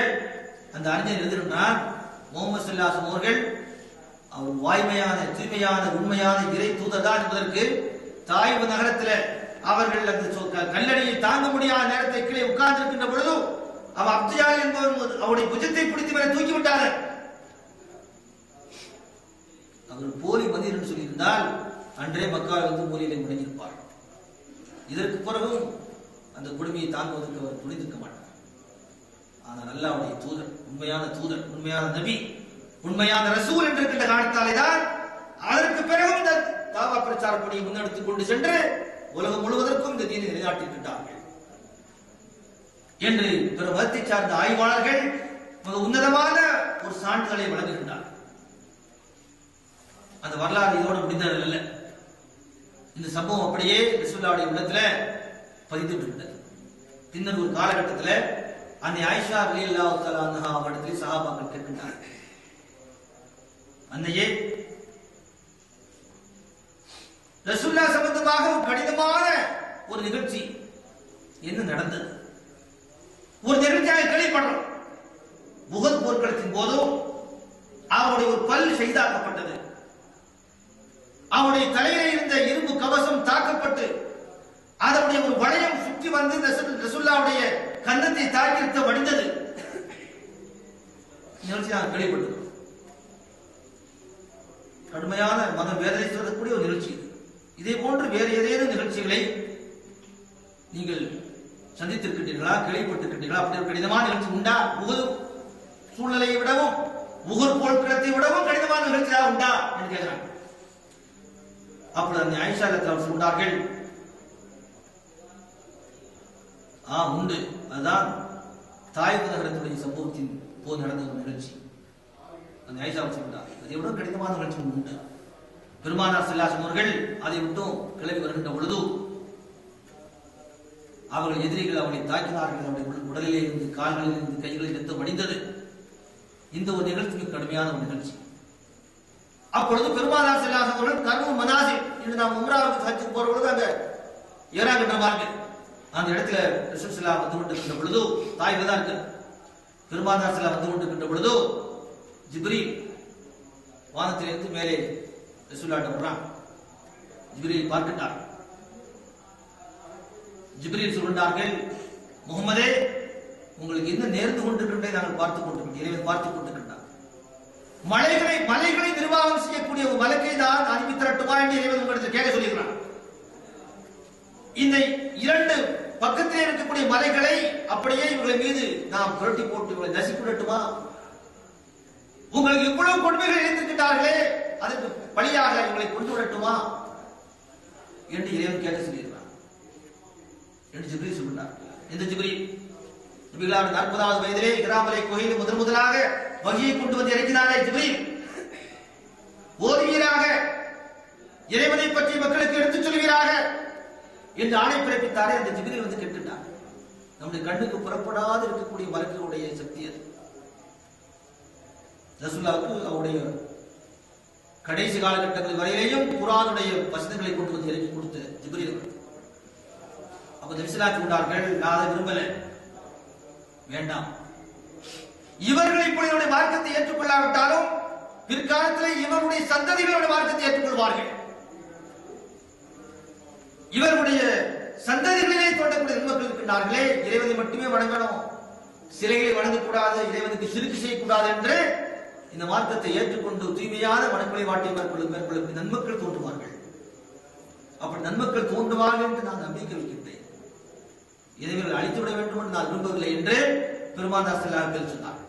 அந்த அறிஞர் எழுதினார், முஹம்மது ஸல்லல்லாஹு அலைஹி அவர்கள் அவர் வாய்மையான தூய்மையான உண்மையான இறை தூதர்தான் என்பதற்கு தாயிப் நகரத்தில் அவர்கள் அந்த கல்லடியை தாங்க முடியாத நேரத்தை கீழே உட்கார்ந்து இருக்கின்ற பொழுது அவன் அப்துயாலி என்பவர் அவருடைய புஜத்தை பிடித்து மேலே தூக்கி விட்டார்கள். அவர் போலி மனிதர் என்று சொல்லியிருந்தால் அன்றே மக்காவில் வந்து மூலையிலே முடங்கியிருப்பார். இதற்கு பிறகும் அந்த கொடுமையை தாங்குவதற்கு அவர் துணிந்திருக்க மாட்டார். ஆனால் அல்லாஹ்வுடைய தூதர், உண்மையான நபி, உண்மையான ரசூல் என்றிருக்கின்ற காரணத்தாலே தான் அதற்கு பிறகும் இந்த தாவா பிரச்சார பணியை முன்னெடுத்துக் கொண்டு சென்று உலகம் முழுவதற்கும் இந்த தீனை நிலைநாட்டியிருக்கின்றார்கள் என்று பிற மதத்தை சார்ந்த ஆய்வாளர்கள் மிக உன்னதமான ஒரு சான்றுகளை வழங்குகின்றார்கள். அந்த வரலாறு இதோடு முடிந்தது அல்ல. இந்த சம்பவம் அப்படியே ரசூலுல்லாஹ்வுடைய உள்ளத்துல பதிந்து விட்டது. பின்னர் ஒரு காலகட்டத்தில் அன்னை ஆயிஷா ரலியல்லாஹு தஆலா அன்ஹா அவரிடத்தில் சஹாபாக்கள் கேட்கின்றார்கள், அன்னையே, ரசூலுல்லாஹ் சம்பந்தமாக கடினமான ஒரு நிகழ்ச்சி என்ன நடந்தது? ஒரு நிகழ்ச்சியாக கேள்விப்படுறோம். உஹத் போர்க்களத்தின் போது அவருடைய ஒரு பல் ஷஹீதாக்கப்பட்டது. அவருடைய தலையிலே இருந்த இரும்பு கவசம் தாக்கப்பட்டு அதனுடைய ஒரு வளையம் சுற்றி வந்து ரசூலுல்லாஹ்வுடைய கன்னத்தை தாக்கி வடிந்தது. நிகழ்ச்சியாக கேள்விப்பட்டது. கடுமையான மன வேதனை சொல்லக்கூடிய ஒரு நிகழ்ச்சி. இதே போன்று வேறு ஏதேனும் நிகழ்ச்சிகளை நீங்கள் சந்தித்திருக்கின்றீர்களா, கேள்விப்பட்டிருக்கின்றீர்களா? அப்படி ஒரு கடினமான நிகழ்ச்சி உண்டா? உகது சூழ்நிலையை விடவும் உகர் போர்க்களத்தை விடவும் கடினமான நிகழ்ச்சியா உண்டா என்று கேட்கிறாங்க. அப்பொழுது அந்த ஆயிஷா ரலியல்லாஹு அன்ஹா சொன்னார்கள், உண்டு. அதுதான் தாயிப் நகரத்துடைய சம்பவத்தின் போது நடந்த ஒரு நிகழ்ச்சி. அந்த ஆயிஷா சொன்னார், அதை விட கடினமான நிகழ்ச்சி உண்டு. பெருமானார் ஸல்லல்லாஹு அலைஹி அவர்கள் அதை விட்டும் கிளம்பி வருகின்ற பொழுது அவர்கள் எதிரிகள் அவளை தாக்கினார்கள். அவருடைய உடலிலே இருந்து, கால்களில் இருந்து, கைகளில் ரத்தம் வடிந்தது. இந்த ஒரு நிகழ்ச்சிக்கு கடுமையான ஒரு நிகழ்ச்சி. அப்பொழுது பெருமானார் ஸல்லல்லாஹு அலைஹி அவர்கள் கர்மு மனாசில் என்று நாம் உம்ராவுக்கு ஹஜ்ஜுக்கு போற பொழுது அங்க ஏறாகின்றவார்கள். அந்த இடத்துல ரசூல் ஸல்லல்லாஹு வந்து கொண்டிருக்கின்ற பொழுது, தாயில தான் இருக்கு, பெருமானார் ஸல்லல்லாஹு வந்து கொண்டிருக்கின்ற பொழுது ஜிப்ரீல் வானத்திலிருந்து மேலே ரசூலுல்லாஹ் வர்றான். ஜிப்ரீல் பார்க்கிறார். ஜிப்ரீல் சொல்கிறார்கள், முகமதே, உங்களுக்கு என்ன நேர்ந்து கொண்டிருக்கின்றதை நாங்கள் பார்த்துக் கொண்டிருக்கிறோம். இறைவன் பார்த்துக் கொண்டிருக்கின்றார். மலைகளை நிர்வாகம் செய்யக்கூடிய ஒரு மலக்கை தான் அனுப்பி திரட்டுமா என்று இறைவன் உங்களுக்கு கேட்க சொல்லுகிறான். இந்த இரண்டு பக்கத்திலே இருக்கக்கூடிய மலைகளை அப்படியே இவர்கள் மீது நாம் புரட்டி போட்டு இவர்களை நசிப்புடட்டுமா? உங்களுக்கு இவ்வளவு கொடுமைகள் இணைந்திருக்கிறார்களே, அதற்கு பழியாக இவங்களை கொண்டு விடட்டுமா என்று இறைவன் கேட்க சொல்லியிருக்கிறார் என்று ஜிப்ரீல் சொல்கிறார். இந்த ஜிப்ரீல் நபிகளார் 40வது வயதிலே இக்ராமலை கோயில் முதலாக வகியை கொண்டு வந்து இறக்கினாரே ஜிப்ரீல், ஓதுவீராக, இறைவனை பற்றி மக்களுக்கு எடுத்துச் சொல்வீராக என்று ஆணை பிறப்பித்தாரே. அந்த ஜிப்ரீல் வந்து கேட்கின்றார். நம்முடைய கண்ணுக்கு புறப்படாது இருக்கக்கூடிய மலக்குடைய சக்தி அது. ரசூலுல்லாஹ்வுக்கு அவருடைய கடைசி காலகட்டங்கள் வரையிலேயும் குர்ஆனுடைய வசனங்களை கொண்டு வந்து இறக்கி கொடுத்த ஜிப்ரீல். அப்ப நபி ஸல்லல்லாஹு அலைஹி வஸல்லம் நான் அதை விரும்பல, வேண்டாம். இவர்கள் இப்படி என்னுடைய மார்க்கத்தை ஏற்றுக்கொள்ளாவிட்டாலும் பிற்காலத்தில் இவருடைய சந்ததிகளுடைய மார்க்கத்தை ஏற்றுக்கொள்வார்கள். இவருடைய சந்ததிகளிலே தோன்றக்கூடிய நன்மக்கள் இருக்கின்றார்களே, இறைவனை மட்டுமே வணங்கணும், சிலைகளை வணங்கக்கூடாது, இறைவனுக்கு ஷிர்க் செய்யக்கூடாது என்று இந்த மார்க்கத்தை ஏற்றுக்கொண்டு தூய்மையான மனக்குலை வாட்டை மேற்கொள்ள நன்மக்கள் தோன்றுவார்கள். அப்படி நன்மக்கள் தோன்றுவார்கள் என்று நான் நம்பிக்கை வைக்கின்றேன். இறைவர்கள் அழித்துவிட வேண்டும் என்று நான் விரும்பவில்லை என்று பெருமானார் ஸல்லல்லாஹு அலைஹி சொன்னார்.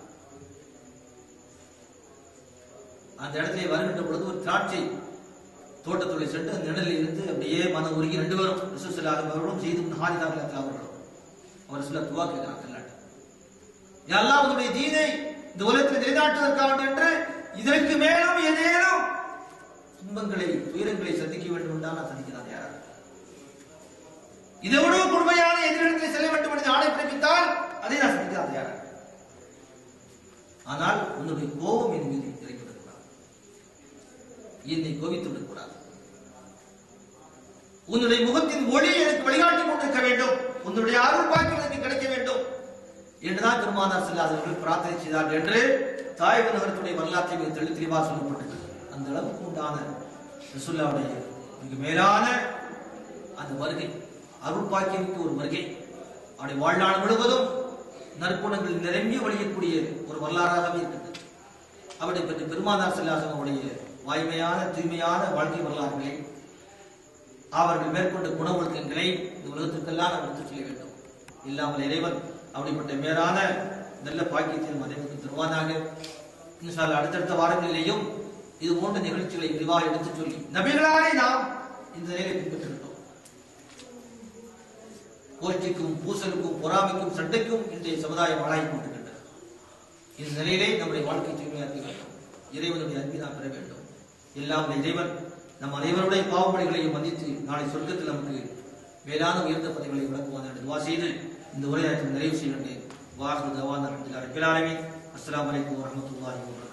அந்த இடத்திலே வருகின்ற பொழுது ஒரு திராட்சை தோட்டத்துறை சென்று அந்த நிழலில் இருந்து அப்படியே மனம் உருகி ரெண்டு பேரும் ரசூல் ஸல்லல்லாஹு அலைஹி அவர்களும் செய்து ஹாரிதா ரலியல்லாஹு அவர்களும் அவர் ரசூலுல்லாஹ் துஆ கேட்கிறாங்க. யா அல்லாஹ், உன்னுடைய தீனை இந்த உலகத்தில் நிலைநாட்டுவதற்காக என்று இதற்கு மேலும் ஏதேனும் துன்பங்களை துயரங்களை சந்திக்க வேண்டும் என்றால் நான் சந்திக்கிறான் யாரா? இதை விட கொடுமையான எதிரிடத்தில் செல்ல வேண்டும் என்று ஆணை பிறப்பித்தால் அதை நான் சந்திக்கிறான் யாரா? ஆனால் உன்னுடைய கோபம் என் மீது இறக்கிவிடக்கூடாது, என்னை கோபித்து விடக்கூடாது. உன்னுடைய முகத்தின் ஒளி எனக்கு வழிகாட்டிக் கொண்டிருக்க வேண்டும், உன்னுடைய அருள் பாக்கியம் எனக்கு கிடைக்க வேண்டும் என்றுதான் பெருமானார் ஸல்லல்லாஹு அலைஹி வஸல்லம் பிரார்த்தனை செய்தார் என்று தாயிப் நகரத்துடைய வரலாற்றை மிக தெளிவாக சொல்லப்பட்டது. அந்த அளவுக்கு உண்டான ரசூலுல்லாஹ்வுடைய மிக மேலான அந்த வருகை, அருள் பாக்கியமிக்க ஒரு வருகை, அவருடைய வாழ்நாள் முழுவதும் நற்குணங்கள் நிரம்பி வழியக்கூடிய ஒரு வரலாறாகவே இருக்கிறது. அவருடைய பற்றி பெருமானார் ஸல்லல்லாஹு அலைஹி வஸல்லம் வாய்மையான தூய்மையான வாழ்க்கை வரலாறுகளை, அவர்கள் மேற்கொண்ட குண ஒழுக்கங்களை இந்த உலகத்திற்கெல்லாம் நாம் எடுத்துச் சொல்ல வேண்டும். இல்லாமல் இறைவன் அப்படிப்பட்ட மேலான நல்ல பாக்கியத்தையும் அனைவருக்கு தருவானாக. இன்ஷா அல்லாஹ் அடுத்தடுத்த வாரங்களிலேயும் இது போன்ற நிகழ்ச்சிகளை விரிவாக எடுத்துச் சொல்லி நபிகளாலே நாம் இந்த நிலையை பின்பற்றிவிட்டோம். கோஷ்டிக்கும் பூசலுக்கும் பொறாமைக்கும் சண்டைக்கும் இன்றைய சமுதாயம் ஆளாகி கொண்டிருக்கின்றது. இந்த நிலையிலே நம்முடைய வாழ்க்கை தூய்மையாக்க வேண்டும், இறைவனுடைய அன்பை நாம் பெற வேண்டும். எல்லாம் இறைவன் நம் அனைவருடைய பாவப்படைகளையும் மன்னித்து நாளை சொர்க்கத்தில் நமக்கு மேலான உயர்ந்த பதவிகளை வழங்குவான் என்று துஆ செய்து இந்த உரையாற்றல் நிறைவு செய்கின்றேன். வாஹிரு தவானா அல்ஹம்துலில்லாஹி ரப்பில் ஆலமீன். அஸ்ஸலாமு அலைக்கும் வரஹ்மத்துல்லாஹி வபரகாத்துஹு.